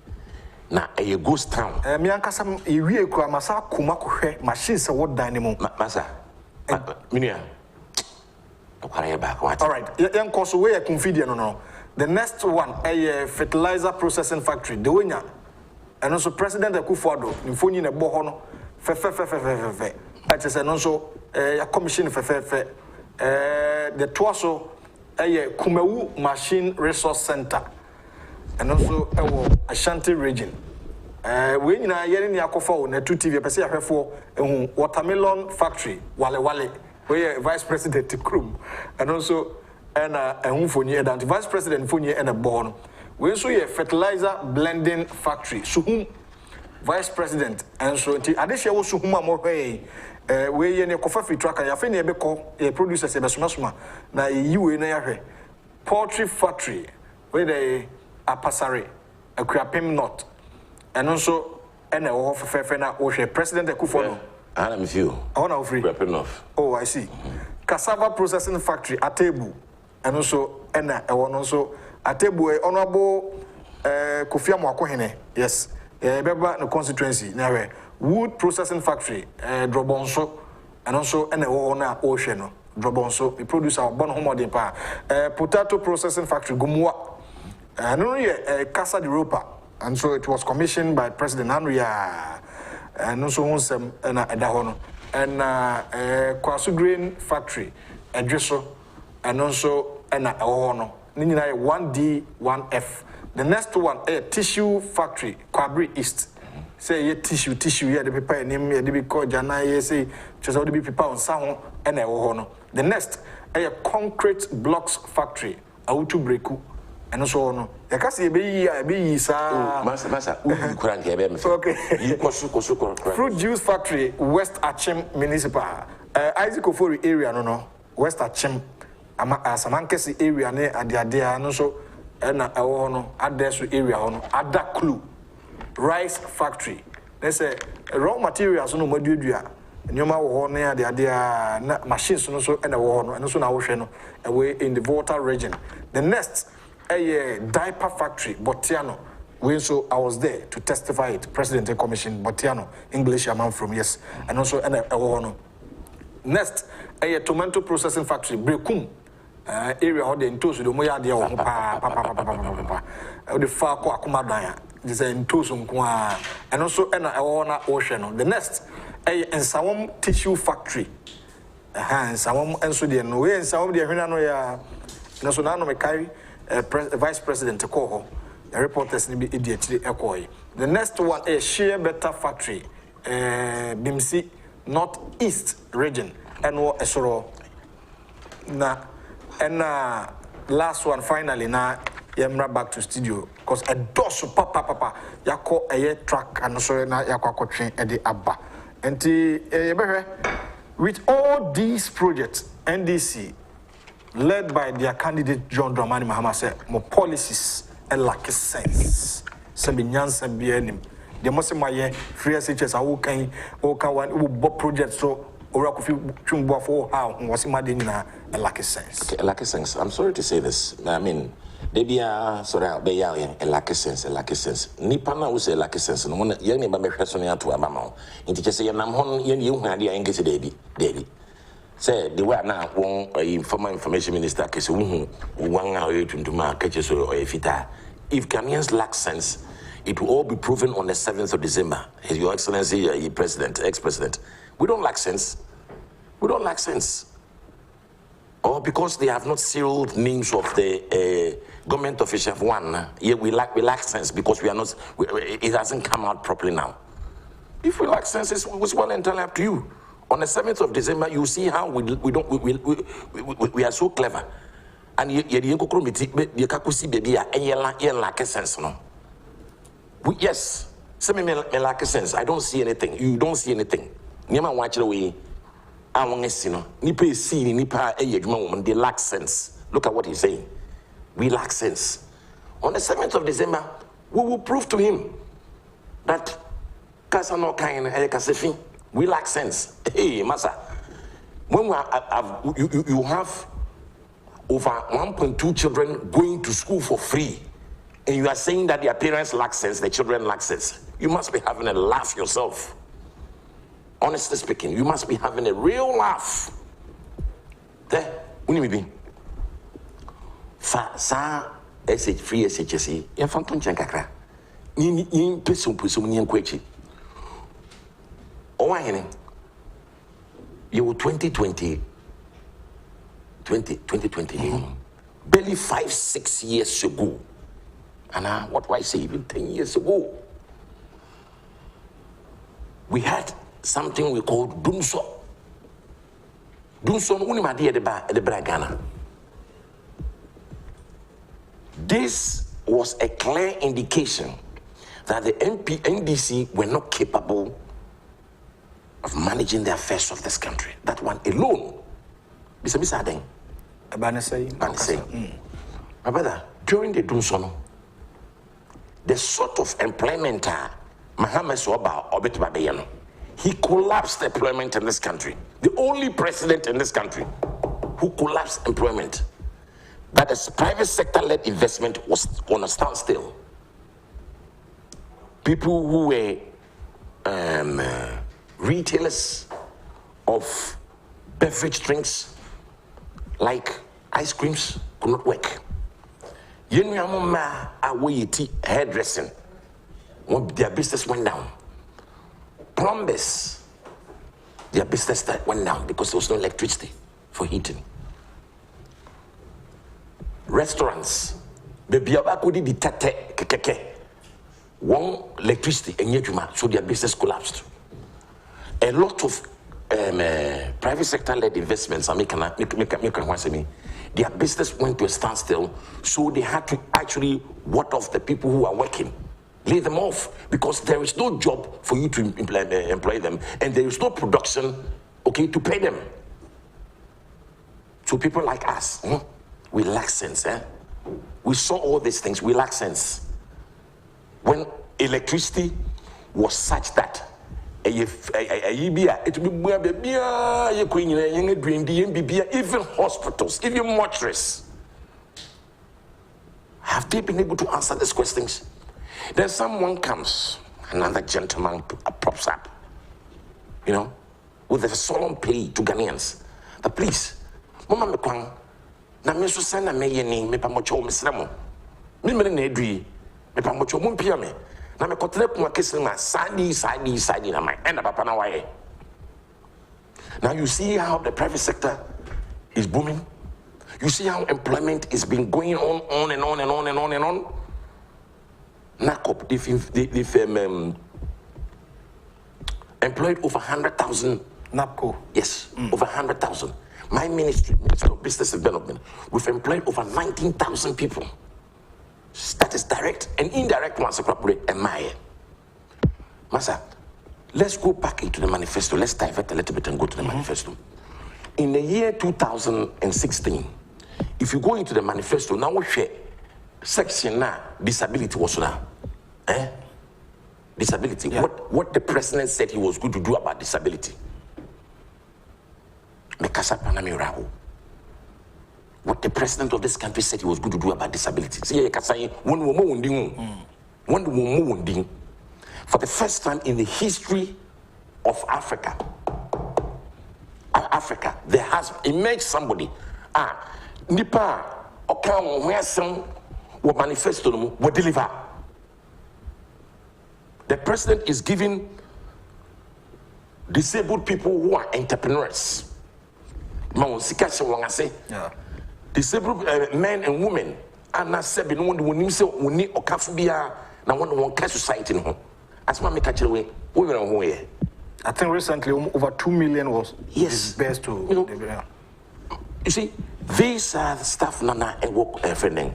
B: Na a ghost town.
A: Me ankasa ewie kura masa kuma kohwe machine se wo dan ne mu.
B: Masa. Minia.
A: All right. Young course we confidia no. The next one a fertilizer processing factory. The winner. And also President Akufo-Addo. Nfoni na bo ho no. Fe. I just and also a commission fe. The Twaso a Kumewu Machine Resource Center. And also Ashanti region. We na yeri ni akofo na 2TV pese ahwefo ehun watermelon factory wale we vice president Comm and also ehun foni and vice president foni and a born we so ye fertilizer blending factory suhum vice president and so adehye wo suhum amorhwe we ye ne kofa free tracker ya fe ne ebeko producers ebesoma na yiwe na yahwe poultry factory we dey apasare akuapem not and also and fefe na wo president Akufo-Addo
B: I'm with you.
A: I want free. Oh, I see. Cassava processing factory at table, and also I want also at table honorable Kofi Amoakohene. Yes, Beba no constituency. Now, wood processing factory, Drobonso, and also owner Ocean. Drobonso, we produce our bon home de pa. Potato processing factory, Gumwa. And only Casa de Ropa, and so it was commissioned by President Henry. And also some and Kwasu Grain Factory, Adresso, and also an 1D, 1F. The next one, a tissue factory, Kwabri East. Say ye tissue, yeah, the paper name, the big called Jana, ye say, just all the people on sound and a The next, a concrete blocks factory, Autu Breku. And also, no, I can't see be
B: Massa, okay.
A: Fruit juice factory, West Achim Municipal, Isaac Ofori area, no, West Achim, Samankesi area, ne, Adia, no, so, and I want Adesu area, on Ada Clue, rice factory. They say raw materials, no, Modudia, and you know, the idea machines, no, so, and a war, and also now, away in the Volta region. The next, a diaper factory, Botiano. So I was there to testify it. President Commission, Botiano, English man from yes, and also a next, a tomato processing factory, Brekum, area how they into the Moya dia the far Akumadaya, this is in Tosum, and also an ocean. The next, a Ensawam tissue factory, and some answer the way and some of the Hinanoya, Nationano Mekai. Vice President Koho, the reporters need be immediately echoing. The next one is Shea Better Factory, Bimsi, Northeast region, and what Esoro. And last one finally, now Yemra back to studio because a dosu papa yako a track and so na yako train at the Abba. And with all these projects, NDC. Led by their candidate John Dramani Mahama said, more policies and lack sense. Some nyansa be enim. The most of my free SHS are okay, one project so or Kofi Boafo how was imadina a lack sense.
B: A lack sense. I'm sorry to say this. I mean, they be sorry a lack sense, a lack sense. Nipana will say lack sense. No one young neighbor person to a mama. It just say, I'm on you had the English daily. Say the way now one former information minister case one hour to market or a fita. If Ghanaians lack sense, it will all be proven on the 7th of December. Your Excellency, President, ex-president. We don't lack sense. We don't lack sense. Or because they have not sealed names of the government official one. Yeah, we lack sense because we are not. It hasn't come out properly now. If we lack sense, it's well entirely up to you. On the 7th of December, you see how we are so clever. And you lack sense, no? Yes, Some me lack a sense. I don't see anything. You don't see anything. Niema watch the way. I want to see no. Nipa see nipa woman. They lack sense. Look at what he's saying. We lack sense. On the 7th of December, we will prove to him that Kasano Kain Kasefi. We lack sense. Hey, Masa. When you have over 1.2 children going to school for free, and you are saying that their parents lack sense, the children lack sense, you must be having a laugh yourself. Honestly speaking, you must be having a real laugh. There, unimi fa sa SH free SHC, ya fanton chankakra. Ni pesum ni enkwechi. O wahene. You 2020 barely 5-6 years ago. And what do I say, even 10 years ago, we had something we called Dunso. Dunso no ma de Ghana. This was a clear indication that the NDC were not capable of managing the affairs of this country. That one alone. Mr. Adeng. My brother, during the Dunsono, the sort of employment Mahama Soba Obet Babayano, he collapsed employment in this country. The only president in this country who collapsed employment. That the private sector-led investment was on a standstill. People who were retailers of beverage drinks like ice creams could not work. Hairdressing, their business went down. Plumbers, their business went down because there was no electricity for heating. Restaurants, baby abakudi di tate kekeke. One electricity and yet so their business collapsed. A lot of private sector-led investments are making their business went to a standstill, so they had to actually ward off the people who are working, lay them off, because there is no job for you to employ them, and there is no production, okay, to pay them. So people like us, we lack sense. We saw all these things, we lack sense. When electricity was such that even hospitals, even mortuaries, have they been able to answer these questions? Then someone comes, another gentleman pops up, with a solemn plea to Ghanaians that please, Mama Mekwang, na me so send na me yeni me pamocho mesremo. Me mere na edui, me pamocho mo mpia me. Na me kotere pon akese na sadi na my end papa na waye. Now you see how the private sector is booming. You see how employment is been going on and on and on and on and on. NACOP, they've employed over 100,000.
A: NAPCO.
B: Yes, over 100,000. My ministry, Ministry of Business Development, we've employed over 19,000 people. That is direct and indirect ones and my. Masa, let's go back into the manifesto. Let's divert a little bit and go to the manifesto. In the year 2016, if you go into the manifesto, now we share section now, disability was now. Disability. Yeah. What the president said he was going to do about disability. What the president of this country said he was going to do about disability. For the first time in the history of Africa, there has emerged somebody. Nipa Okada where some will manifesto will deliver. The president is giving disabled people who are entrepreneurs. Disabled men and women are not said no one will say we need okafubia na one can society no. As my make away, we were away.
A: I think recently over 2 million was disbursed to
B: you see, these are the stuff Nana and work friending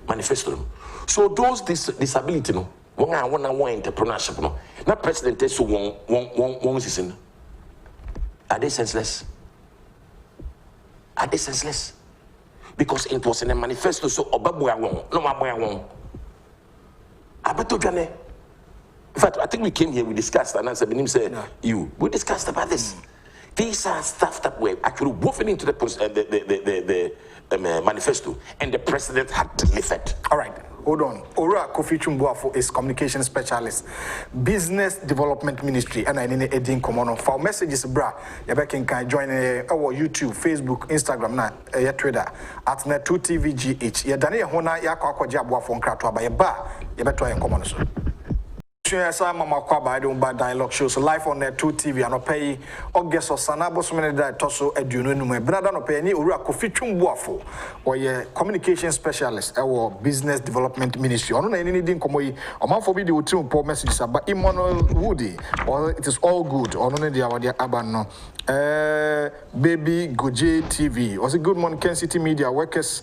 B: manifesto. So those disability One entrepreneurship. No, not president is one season. Are they senseless? Are they senseless? Because it was in a manifesto, so Obabuya won, no Mabuya won. In fact, I think we came here, we discussed, and answer Benim said, we discussed about this. These are stuff that were actually woven into the manifesto, and the president had delivered.
A: All right, hold on. Ora Kofi Boafo is communication specialist, business development ministry, and I need Edin Komono. For messages, bra, you can join our YouTube, Facebook, Instagram, na Twitter at Net2TVGH. You done hona ya kwa Agyapong on Kratwa by a bar. You better en Komono. Mama Kwaba, dialogue shows live on Net2TV and pay August or Sanabo Sumene that Tosso Edunum, brother no pay any Ura Kofi Boafo or ye communication specialist or business development ministry. On any didn't come away or man for video two poor messages about Emmanuel Woody or it is all good or no the Abano. Baby Goje TV. Was it good morning, Kencity Media workers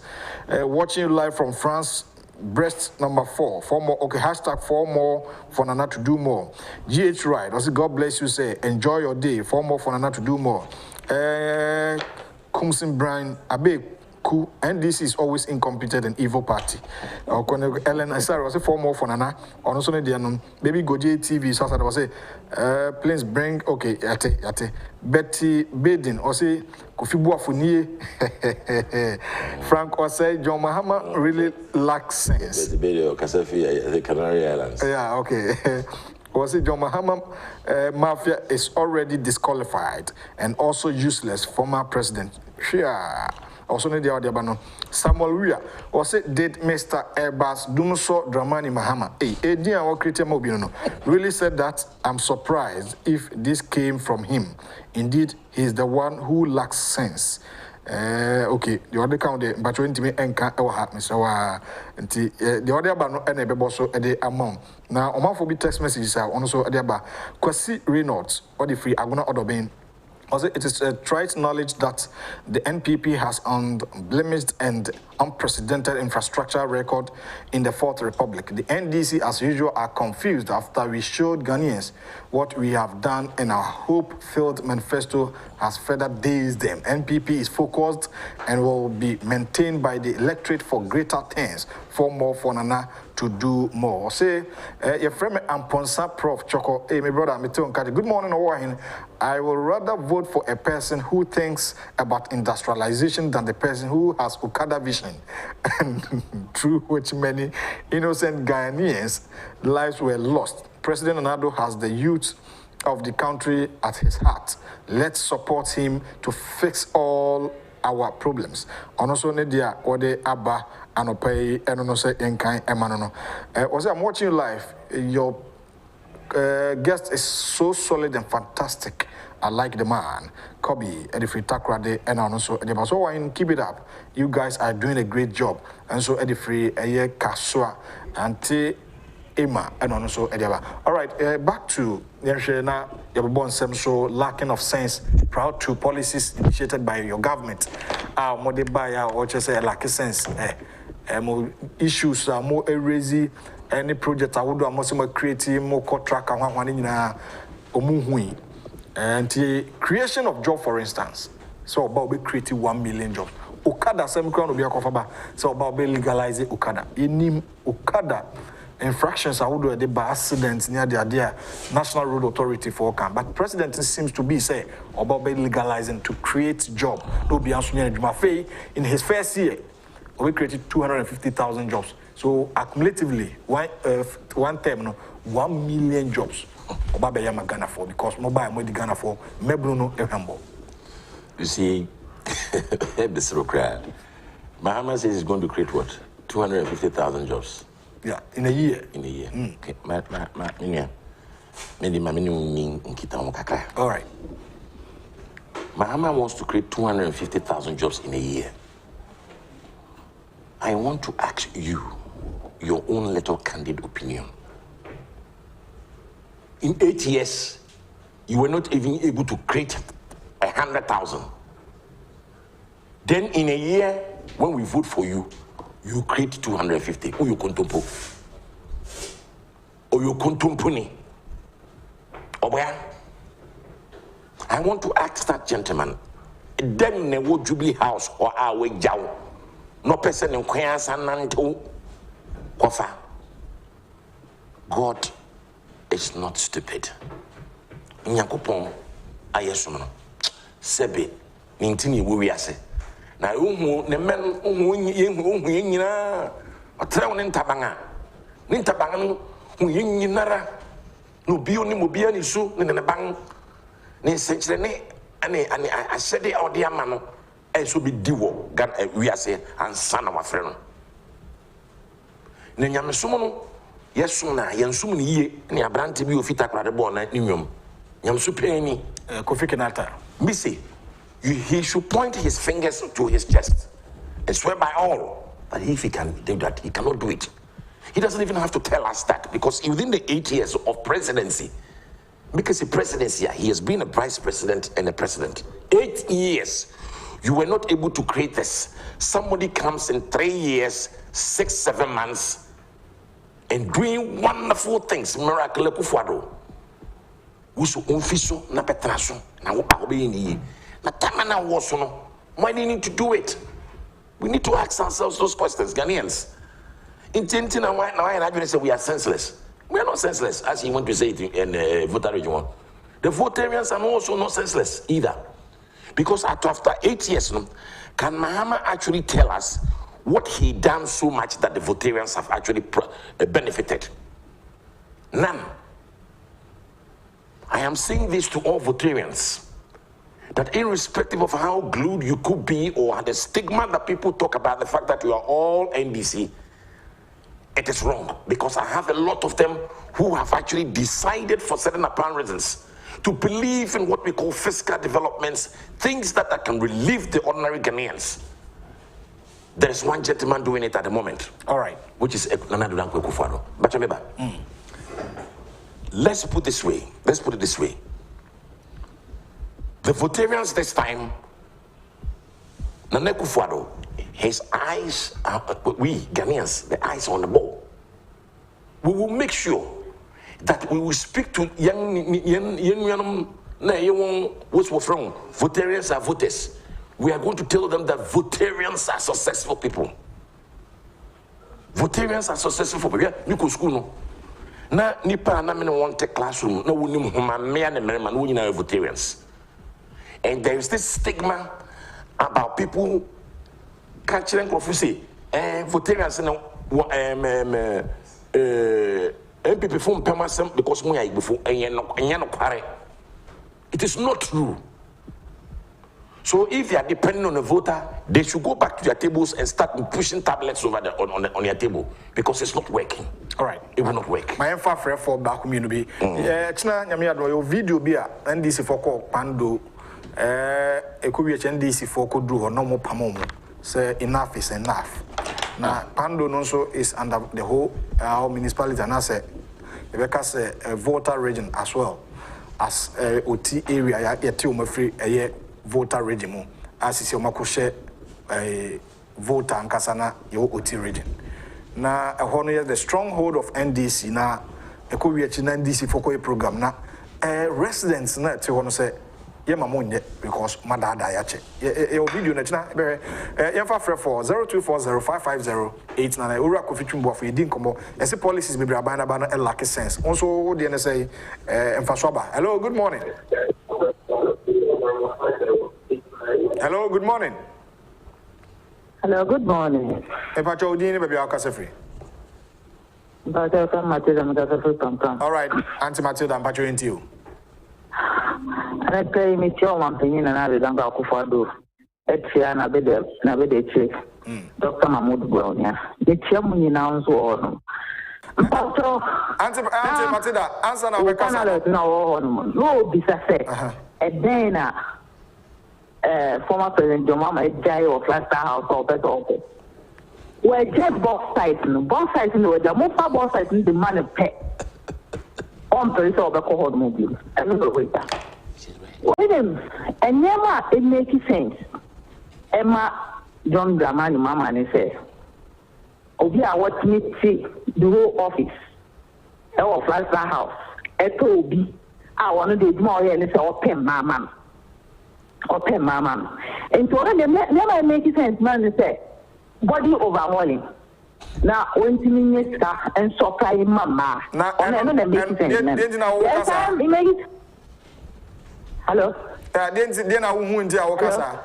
A: watching you live from France. Breast number 4 more. Okay, hashtag 4 more for Nana to do more. GH Right. Also, God bless you. Say enjoy your day. 4 more for Nana to do more. Kumsin Brian Abe Ku. And this is always incompetent and evil party. Ellen Asari was 4 more for Nana. Also, baby Goje TV. So I was say, please bring. Okay, yate. Betty Baden. Also, Kofi Boafo nie. Frank Osei, John Mahama really lacks sense.
B: The video, Kasafi, the Canary Islands.
A: Yeah, okay. Was it John Mahama Mafia is already disqualified and also useless, former president. Yeah. Also, the other Samuel Ria was it did Mr. Airbus Dumso Dramani Mahama really said that I'm surprised if this came from him. Indeed, he's the one who lacks sense. Okay, the other count but when to me enka ewa hat Mr. The other about no enable also a day amount. Now, Omanphobic text messages are also a day about Kwasi Reynolds or the free Aguna Odobin. Also, it is trite knowledge that the NPP has unblemished and unprecedented infrastructure record in the Fourth Republic. The NDC, as usual, are confused after we showed Ghanaians what we have done, and our hope-filled manifesto has further dazed them. NPP is focused and will be maintained by the electorate for greater things, for more for Nana to do more. Say, your friend Amponsa Prof Choco, hey, my brother, good morning, Owahin. I will rather vote for a person who thinks about industrialization than the person who has Okada vision, and through which many innocent Ghanaians' lives were lost. President Onado has the youth of the country at his heart. Let's support him to fix all our problems. Also, Nedia or the Abba and pay and no say in kind Emanono. Also, I'm watching you live. Your guest is so solid and fantastic. I like the man, Kofi, Eddie Free Takrade, and also Eddie. So why keep it up? You guys are doing a great job. And so Eddie Free, Eye Kasua, and Emma, and also Eddie. All right, back to Yershena, Yabon Semso, lacking of sense, proud to policies initiated by your government. Modebaya, or just say lack of sense. More issues are more easy. Any project I would do, I'm also more creative, more contract, and one in Omuhui. And the creation of job, for instance, so about we creating 1 million jobs. Okada, same crown will be a cover. So about we legalizing Okada. In Okada, infractions I would do the by accidents near the idea National Road Authority for Comm. But President seems to be say about we legalizing to create job. No be answering Jumafei in his first year, we created 250,000 jobs. So accumulatively, one term, 1 million jobs. Ghana for because mobile money Ghana for Mebruno Ehembo.
B: You see, Mahama says he's going to create what? 250,000 jobs.
A: Yeah, in a year.
B: In a year. Okay.
A: All right.
B: Mahama wants to create 250,000 jobs in a year. I want to ask you your own little candid opinion. In 8 years, you were not even able to create 100,000. Then in a year, when we vote for you, you create 250. Who you contemplate? Oyokuntumpuni. Oboya. I want to ask that gentleman. Then ne wo Jubilee House or our jaw. No person in Kwaya Sananto. Kofa. God is not stupid. Nyakopon ayesumo. Sebe nintini wiase. Na uhu ne men uhu nyina. Otrawo ne ntabanga. Ne ntabanga no hu nyinara. No bio ni mobia ni su ne bang. Ne senchire ne ane ahyede a ode ama no so bi diwo gan wiase ansa na wafre no. Ne nyamesom no yesum na yensum ne yie ne abrante bi ofita krade bo na nwom. Nyamso pani
A: Kofi Kenata.
B: Missy, he should point his fingers to his chest and swear by all that if he can do that, he cannot do it. He doesn't even have to tell us that, because within the 8 years of presidency, because the presidency, he has been a vice president and a president. 8 years, you were not able to create this. Somebody comes in 3 years, 6, 7 months, and doing wonderful things, miracle akufo-addo. Usu unfiso na petraso na wabe ni na tamana woso no. Why do you need to do it? We need to ask ourselves those questions, Ghanaians. Intending now I say we are senseless. We are not senseless, as you want to say it in voter region. The votarians are also not senseless either. Because after 8 years, can Mahama actually tell us what he done so much that the votarians have actually benefited? None. I am saying this to all votarians, that irrespective of how glued you could be or the stigma that people talk about the fact that you are all NDC, it is wrong, because I have a lot of them who have actually decided for certain apparent reasons to believe in what we call fiscal developments, things that can relieve the ordinary Ghanaians. There is one gentleman doing it at the moment.
A: All right.
B: Which is akufo-addo. But remember, let's put it this way. The votarians this time, akufo-addo, his eyes are, we Ghanaians, the eyes are on the ball. We will make sure that we will speak to young what's from votarians are voters. We are going to tell them that votarians are successful people. Votarians are successful people. You go school no. Na nipa na me want a classroom na wonim homa me and merema no nyina votarians. And there is this stigma about people catching prophecy. Votarians no MPP from permasem because mo ya before enye no kware. It is not true. So if they are depending on a voter, they should go back to their tables and start pushing tablets over on their table, because it's not working.
A: All right.
B: It will not work.
A: My enfant friend for back community. China nyame ado your video bi a NDC for call pando ekobi NDC for ko dru ho no mo pamo mo. Say enough is enough. Now pando no so is under the whole our municipality, and I say because a voter region as well as OT area ya yeti o free voter region as is your makoshe voter ankasana your OT region. Na a the stronghold of NDC na ekowi NDC for a program na residents na te hono say ye mamonye because madada ya che your video na china yemfa frɛ for 0240550899 ura Kofi Boafo yedin komo ese policies be braba na ba no lack sense also the na say emfa so aba. Hello, good morning. Hello, good morning.
C: Hello, good morning.
A: Epa Chowdini baby akase free.
C: But I come Matilda Mutasa from Tom.
A: All right, Auntie Matilda, I'm patching into you.
C: I pay me to one thing and I don't go for do. Etiana Bede Chief. Dr. Mahmoud Brown, yeah. The chairman announced all.
A: Auntie Matilda, answer now because
C: no, Bisa and then former President Jomama Jai of Cluster House or better. Well, just both sides in the most both sides in the money pay on the over cohort mobile. I don't know wait. Wait and never it makes sense. Emma John Dramani Mama and say, oh, yeah, what me see the whole office. ɛwɔ Flagstaff House ɛtɔ obi a wɔn de edwuma ɔyɛ ne sɛ ɔpɛ mmaama no nti wɔn de nneɛma make sense man ne sɛ body overhauling na wɔntumi nye sika nsɔka yi ma mmaa ɔno ɛno na make sense na yes I'm make hello
A: deɛ na wohu nti a wɔkasa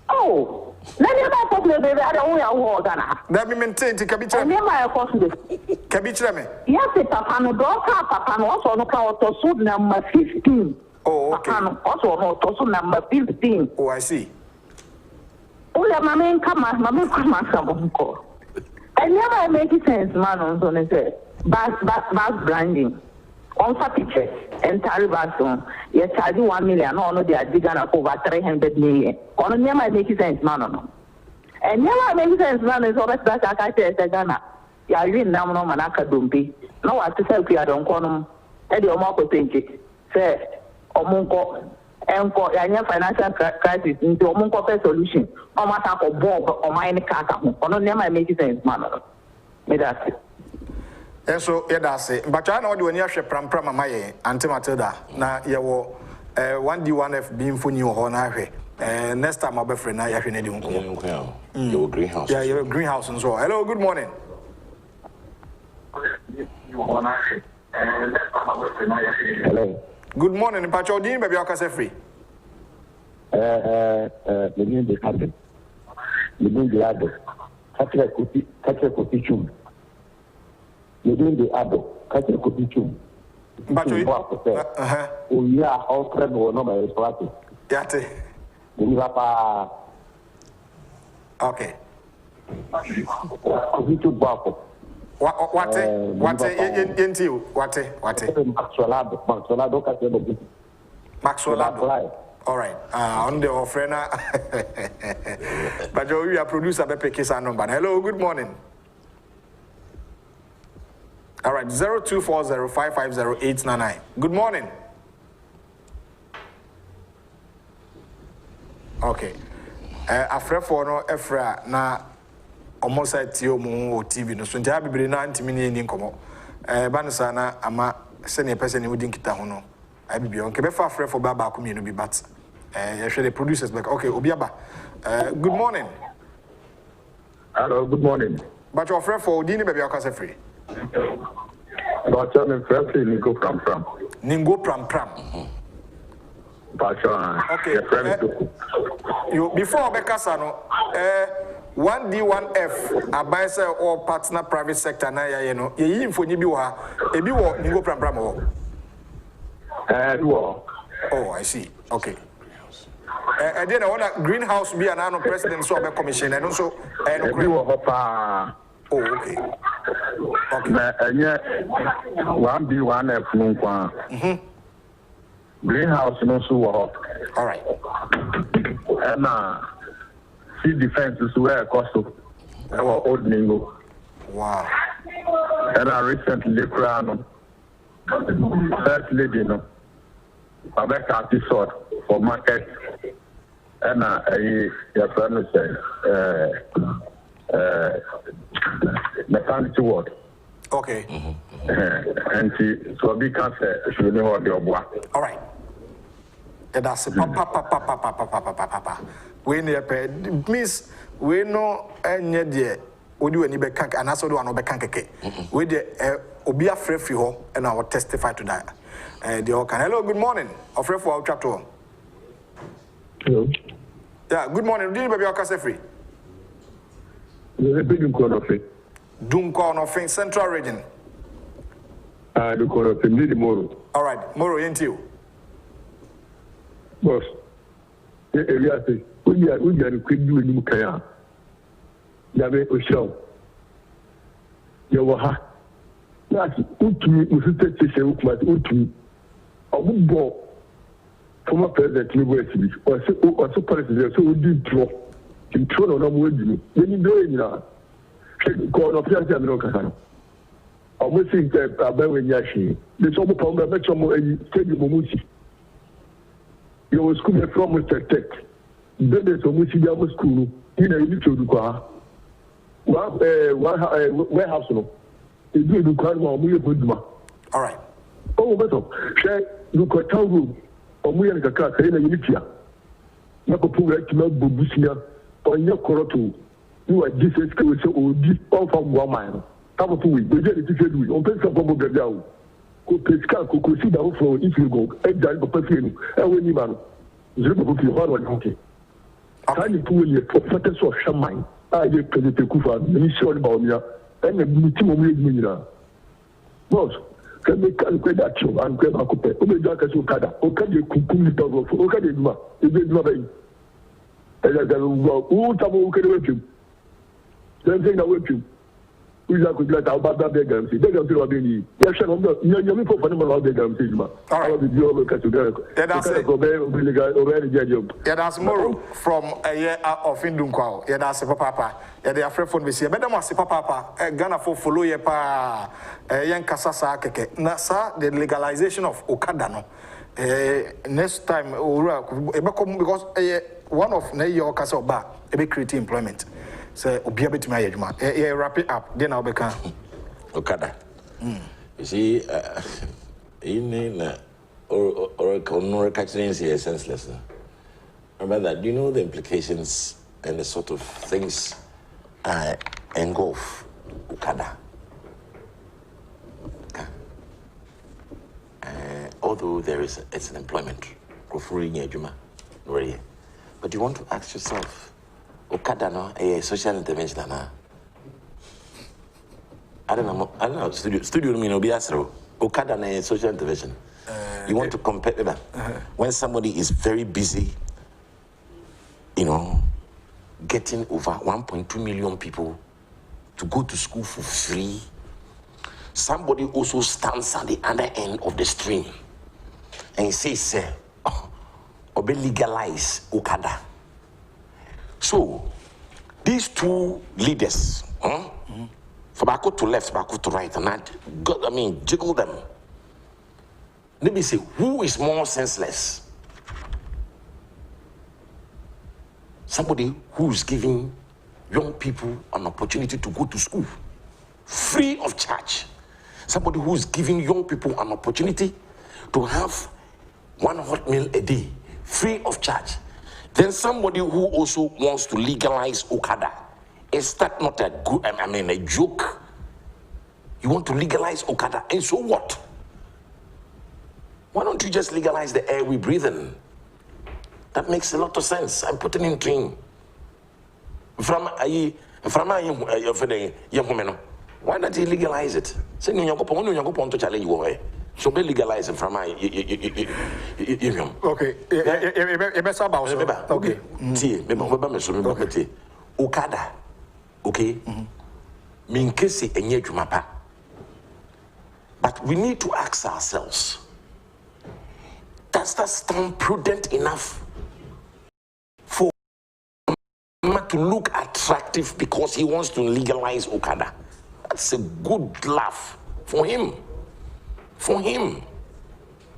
C: oh na nneɛma ɛkɔ so bebree ada wo yɛ wo ɔgana
A: da bi mente nti kabi kyerɛ me
C: nneɛma ɛkɔ so
A: kabi kyerɛ me
C: yɛse papa no dɔɔka papa no ɔsɔ no ka ɔtɔ so number 15
A: oh okay
C: papa no ɔsɔ no ɔtɔ so number 15
A: oh I see
C: Ula mame kama sabonko. And never make sense, man. On so say bus branding. On for pictures and Taliban. You charge 1 million. No, they are digging up over 300 million. On never make sense, man. No. And never make sense, man. Is always that I say Ghana. You are really now no manaka dumpi. No, what to say we are don't call Eddie Omoko Pinky. Say Omunko. Enko yanya financial crisis into omunko solution o mata ko bomb o mine kaka ho ono nema make sense man me that
A: eso ye da se mbacha na odi wani ahwe prampra mama ye Auntie Matilda na ye wo 1D1F bi mfoni ho na ahwe next time obefre na yahwe na di nko
B: your greenhouse
A: your greenhouse nso hello good morning
D: hello
A: good morning, Pacho. Din baby akase free.
D: The name the cabin. The name the addo. Katre kopi chum. The name the addo. Katre kopi chum.
A: Pacho.
D: Oh yeah, all friend will know my response.
A: Yate.
D: Papa.
A: Okay.
D: Kopi chum Boafo.
A: What? Maxwell. All right. On the offender. But we are producer Bepe Kisa number. Hello, good morning. All right, 0240550899. Good morning. Okay. Afre for no Efra na almost at you TV no so ntia bibire na ntimi ne ni nkomo banisa na ama senior person who didn't kita ho no I be on kebe fa frɛ for baba ko mienu bi but you share the producers back okay obiaba good morning.
D: Hello, good morning.
A: But your friend for Dini baby akase free.
D: But I'm friend Ningo Pram.
A: Ningo Pram. Okay. You before Bekasa no 1D1F advisor or partner private sector na ya no ye infoni bi wo ha ebi wo Ningo Pram wo. Oh, I see. Okay. And then I want a greenhouse be an annual president so be commission and also oh, okay.
D: And yet 1D1F no kwa. Greenhouse no so
A: all right.
D: And sea defense is where cost of our old Ningo.
A: Wow.
D: And I recently crown first lady no. I bet I sort for market. And your friend said maternity ward.
A: Okay.
D: And so we can't say she know what your boy.
A: All right. That's papa. We near Miss we know any dear. We do any back and also do an obekanke. We the obi afre free ho and I will testify to that. Hello, good morning. Afre for our chapter.
D: Hello.
A: Yeah, good morning. Do you baby akase free? Dunko of Central Region.
D: Dunko of Moro.
A: All right, Moro into you.
D: Boss. We are quick doing Mukaya. Yabe Oshel. Yawaha. That's Utu, Utu, Utu, former president University or so president so we did draw in Toronto no more do then you do it now God of your general Kasano I was saying that when Yashi the some problem make some stadium Momusi you was coming from Mr. Tech then there's Momusi Yama school in a little warehouse no do crime or we good.
A: All right.
D: Oh, better. Share look at town room or we are the car saying a unity. Napopu right to not Bubusia or your Korotu. You are Jesus or this all from 1 mile. Tapu, we did it we open some of the down. Go pesca, go see down for if you go, and die for perfume, and when you man. Zero of your hard okay. Tiny pool, your prophetess of Shamine. I get President Kufa, Minister about me, and a meeting of me. Boss, can we calculate that you and grab a coupe? Omega Okada, Okada, Kuku, Okada, is it not a who double with you? Then think I with you. We are going to let our bad beggars. They don't feel any. Yes, I'm not. You're for phenomenal beggars. All right.
A: Yeah, that's more from a year of Indunquao. Yeah, that's a papa. Yeah, they are free for me. But I'm a papa. Ghana for follow ye pa. Young Casasa keke. Nasa the legalization of Okada no. Next time, because one of your castle bar, a create employment. So, be able to my age, wrap it up, then I'll become
B: Okada. You see, in or catching is senseless. Remember that, do you know the implications and the sort of things engulf Okada? Although it's an employment, but you want to ask yourself, Okada no a social intervention na. I don't know. Studio mean obi asro. Okada na a social intervention. You want to compare that when somebody is very busy, you know, getting over 1.2 million people to go to school for free. Somebody also stands at the other end of the stream and says, "Obe legalize Okada." So, these two leaders, from back to left, back to right, and jiggle them. Let me say, who is more senseless? Somebody who is giving young people an opportunity to go to school, free of charge. Somebody who is giving young people an opportunity to have 1 hot meal a day, free of charge. Then somebody who also wants to legalize Okada. Is that not a good, a joke? You want to legalize Okada, and so what? Why don't you just legalize the air we breathe in? That makes a lot of sense. I'm putting in train. Why don't you legalize it? Say, to challenge you. So be legalize it from my
A: okay.
B: Okay. Okada. Okay. Minkesi enye jumapa. But we need to ask ourselves, does that stand prudent enough for him to look attractive because he wants to legalize Okada? That's a good laugh for him. For him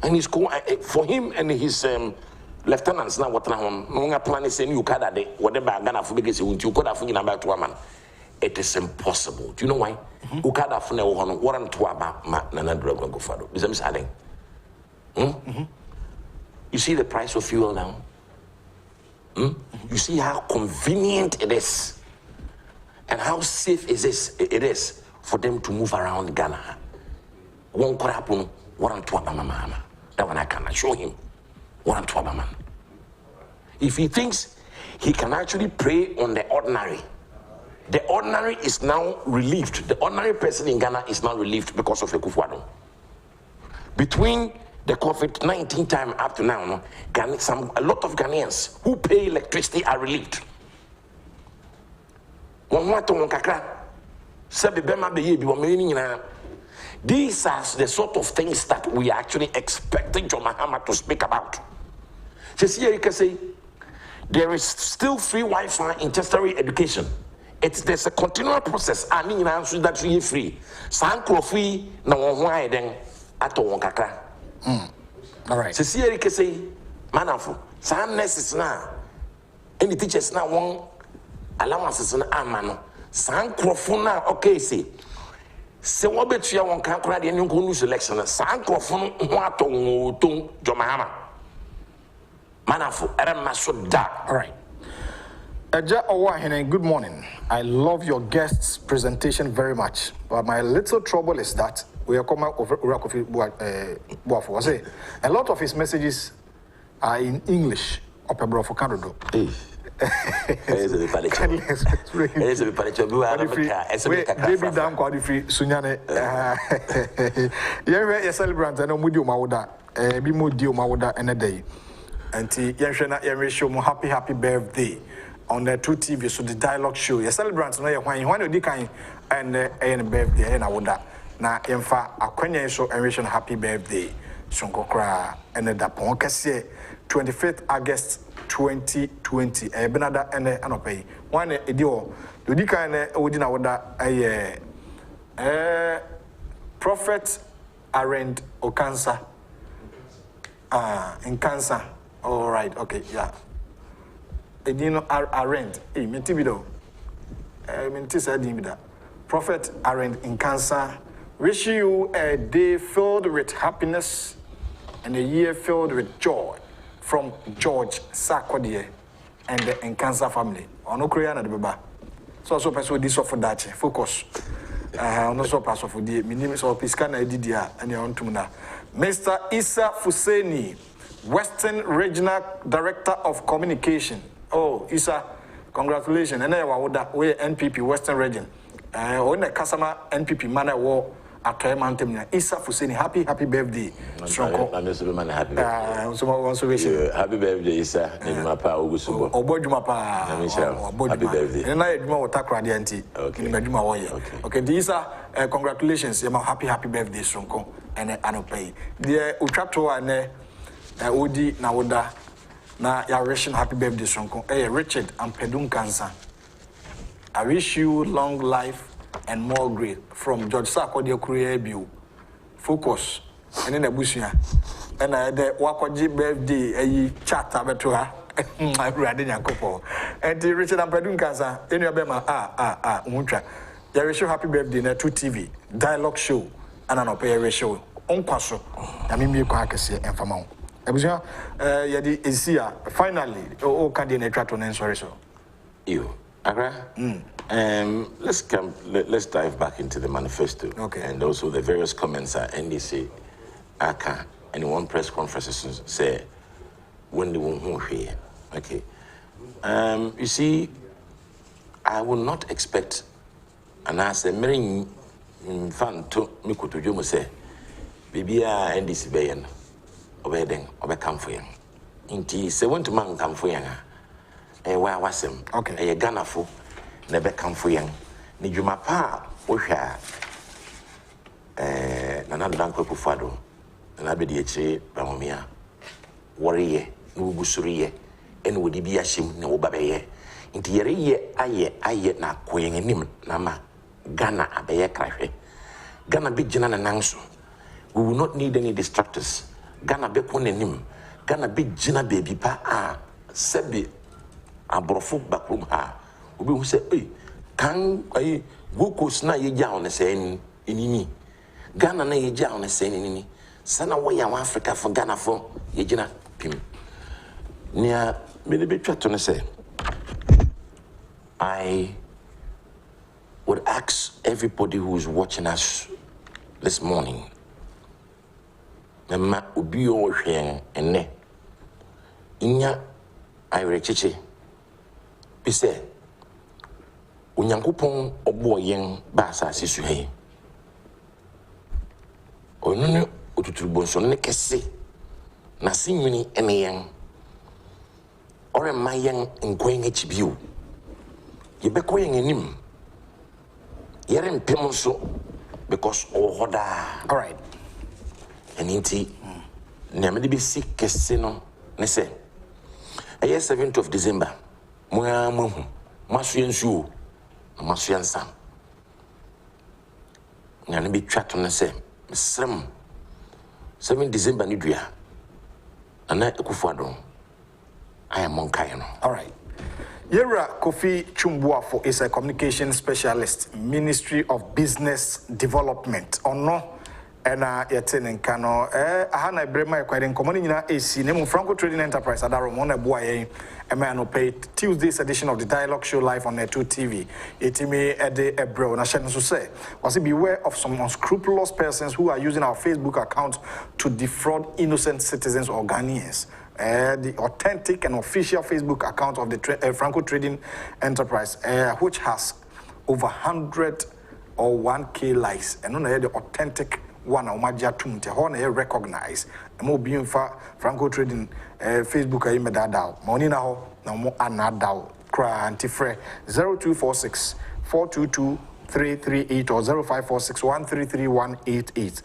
B: and his for him and his lieutenants now what now plan is saying Okada de whatever Ghana for because you could have about to a man. It is impossible. Do you know why? Okada for now warrant to about Nana Dragon go for You see the price of fuel now? You see how convenient it is and how safe it is for them to move around Ghana. One could happen, warrant to mama. That one I can show him. Warrant to man. If he thinks he can actually prey on the ordinary is now relieved. The ordinary person in Ghana is now relieved because of akufo-addo. Between the COVID-19 time up to now, a lot of Ghanaians who pay electricity are relieved. These are the sort of things that we are actually expecting John Mahama to speak about. You can say there is still free Wi-Fi in tertiary education. There's a continual process. I mean, answer that free. San Kofi na why then at all kakra.
A: All right.
B: You can say, manafo. San nurses now. Any teachers now want allowances na amano. San Kofi na okay say. se wo betua won kan kora de nko nu selection sa nkrofo ho atonwo ton jomahama manafo erema so da.
A: All right. Aja Owahene, good morning. I love your guest's presentation very much, but my little trouble is that we are coming over Kofi Boafo. I say a lot of his messages are in English. Okada. Baby down quality free Sunyane. Yeah, celebrant and Mudio Mauda, be Mudio Mauda and a day. And Yashana show happy birthday on the 2TV, so the dialogue show. Your celebrants know when you want to decline and birthday and I would na emfa akwanya so envision happy birthday sonko kra and the pon kase 25th August 2020 benada ene anopay one edio dodi kan na wodi na woda prophet arend okansa in cancer. All right, okay, yeah, edino arend mentibido mentisa dimida prophet arend in cancer. Wish you a day filled with happiness and a year filled with joy from George Sarkodie and the Nkansa family. Ono Korea na de baba. So person this of that focus. Ono so pass of the minimum so piska na edidia and ya ontum na. Mr. Isa Fuseni, Western Regional Director of Communication. Oh, Isa, congratulations. And I would we NPP Western Region. On the customer NPP manner war. Isa Fuseni, happy birthday.
B: Happy birthday, Isa. Happy birthday.
A: And I do my talk radianti. Okay, Isa, congratulations. Happy birthday, Sonko. And Anopay. Dear Utrato and Odi Nawoda. Na ya wishing happy birthday, Sonko. Richard and Pedum Cancer. I wish you long life and more great from George Sarkodie Korea Bio. Focus. And then the bushia. And I the Wakoji birthday a chat abetua. I read in Yakopo. And the Richard and Pedun Cancer. In your bema Muntra. There is happy birthday in a 2TV dialogue show and an opera show. On Quasso. I mean, you can't see and for mount. Abusia yadi is here finally. Oh, can you try to answer so?
B: You. Let's dive back into the manifesto.
A: Okay.
B: And also the various comments that NDC, ACA, and in one press conference say when they won't hear. Okay. You see, I will not expect, and I say, Mary fan to Mikutu Jomo say, Bibia NDC Bayan, Obeding, Obekam for young. Indeed, say, want to man come for young. Where was him?
A: Okay.
B: A Ghana for never come for young. Nijuma pa, Osha, Nanada akufo-addo, and Abediache, Bamomia, Warrior, Nubusuri, and would be a shim, no babaye. Into ye, aye, na queen and him, Nama, Ghana, Abaye crash. Ghana big Janan Nansu. We will not need any distractors. Ghana be one and him. Ghana big Jina baby pa, Sebi. Abrofo backroom ha obi hu say kan glucose na ye gya on say enini Ghana na ye gya on say enini sana wo ya Africa for Ghana for ye gina pim nia me de betwa to no say I would ask everybody who is watching us this morning na obi o hwen enne inya ayrecheche Pise, Unyankupon obo yen basa sisu he. Onunu otutubonso ne kese na sinwini ene yen. Ore mayen nkwen echibiu. Yebeko yen enim. Yere mpem so because ohoda.
A: All right.
B: Eninti nyamede bi si kese no ne se. 7th of December. Masuyensu, Masuyansam. Nan be chat on the same. 7 December Nidria. And I akufo-addo. I am Monkayano.
A: All right. Yera Kofi Boafo is a communication specialist, Ministry of Business Development. No, and yeten nkano ahana brema yakwade nkomoni nyina esi nemu Franco Trading Enterprise adaro mo na boa yen no pay Tuesday's edition of the Dialogue Show live on Net2 TV. Etimi ede ebro na hye so say was beware of some unscrupulous persons who are using our Facebook account to defraud innocent citizens or Ghanaians. The authentic and official Facebook account of the Franco Trading Enterprise, which has over 100 or 1K likes, and on the authentic one, Agyapong, the one recognize, and more being Franco Trading Facebook. I made that down. Money now, no more another cry anti-free 0246 422 338 or 0546 133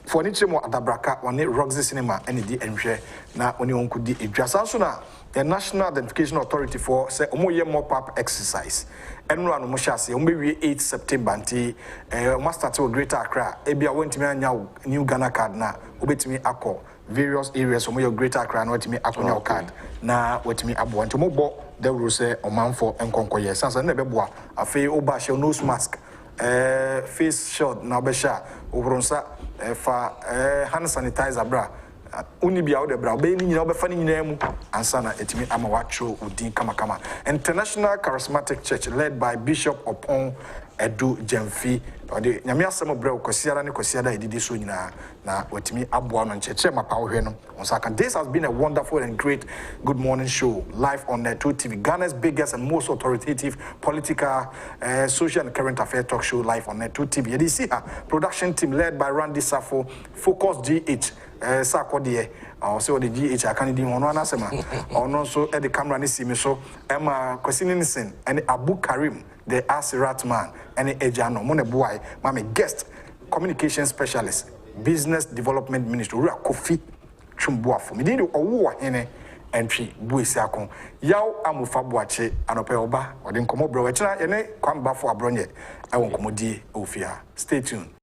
A: for niche mo adabraka one Roxy Cinema and the enhwe na oni onku di edwasa so na the National Identification Authority for say omo ye mop up exercise enu anu mo hyase omo be 8 September nti mo start with Greater Accra e bia wantimi anya new Ghana card na obetimi akọ various areas omo your Greater Accra na wantimi akonya card na wantimi abo nti mo bo the rule say omanfo enkonkoye sansa na beboa afei oba she nose mask face shield na obesha obronsa fa hand sanitizer bra uni bia wo de bra be ni nyina obefa ni nyina mu ansa na etimi ama wacho udin kama International Charismatic Church led by Bishop Okada Jemfi ode nyame asem bra okosiara ne kosiada edidi so nyina na wetimi aboa no ncheche mapa wo hwe no onsaka. This has been a wonderful and great good morning show live on Net2 TV, Ghana's biggest and most authoritative political, social and current affairs talk show live on Net2 TV. You see a production team led by Randy Safo, Focus GH Sakodie, so the GH I can't do one anasema or no so at the camera ni see me so Emma Kosinisen and Abu Karim the Asirat man and Ejano Moneboy mama guest communication specialist business development minister Kofi Boafo me did owo hene entry buisi akon yaw amufa boache anope oba odi nkomo bro we kira ene kwamba fo abronye e won komodie ofia. Stay tuned.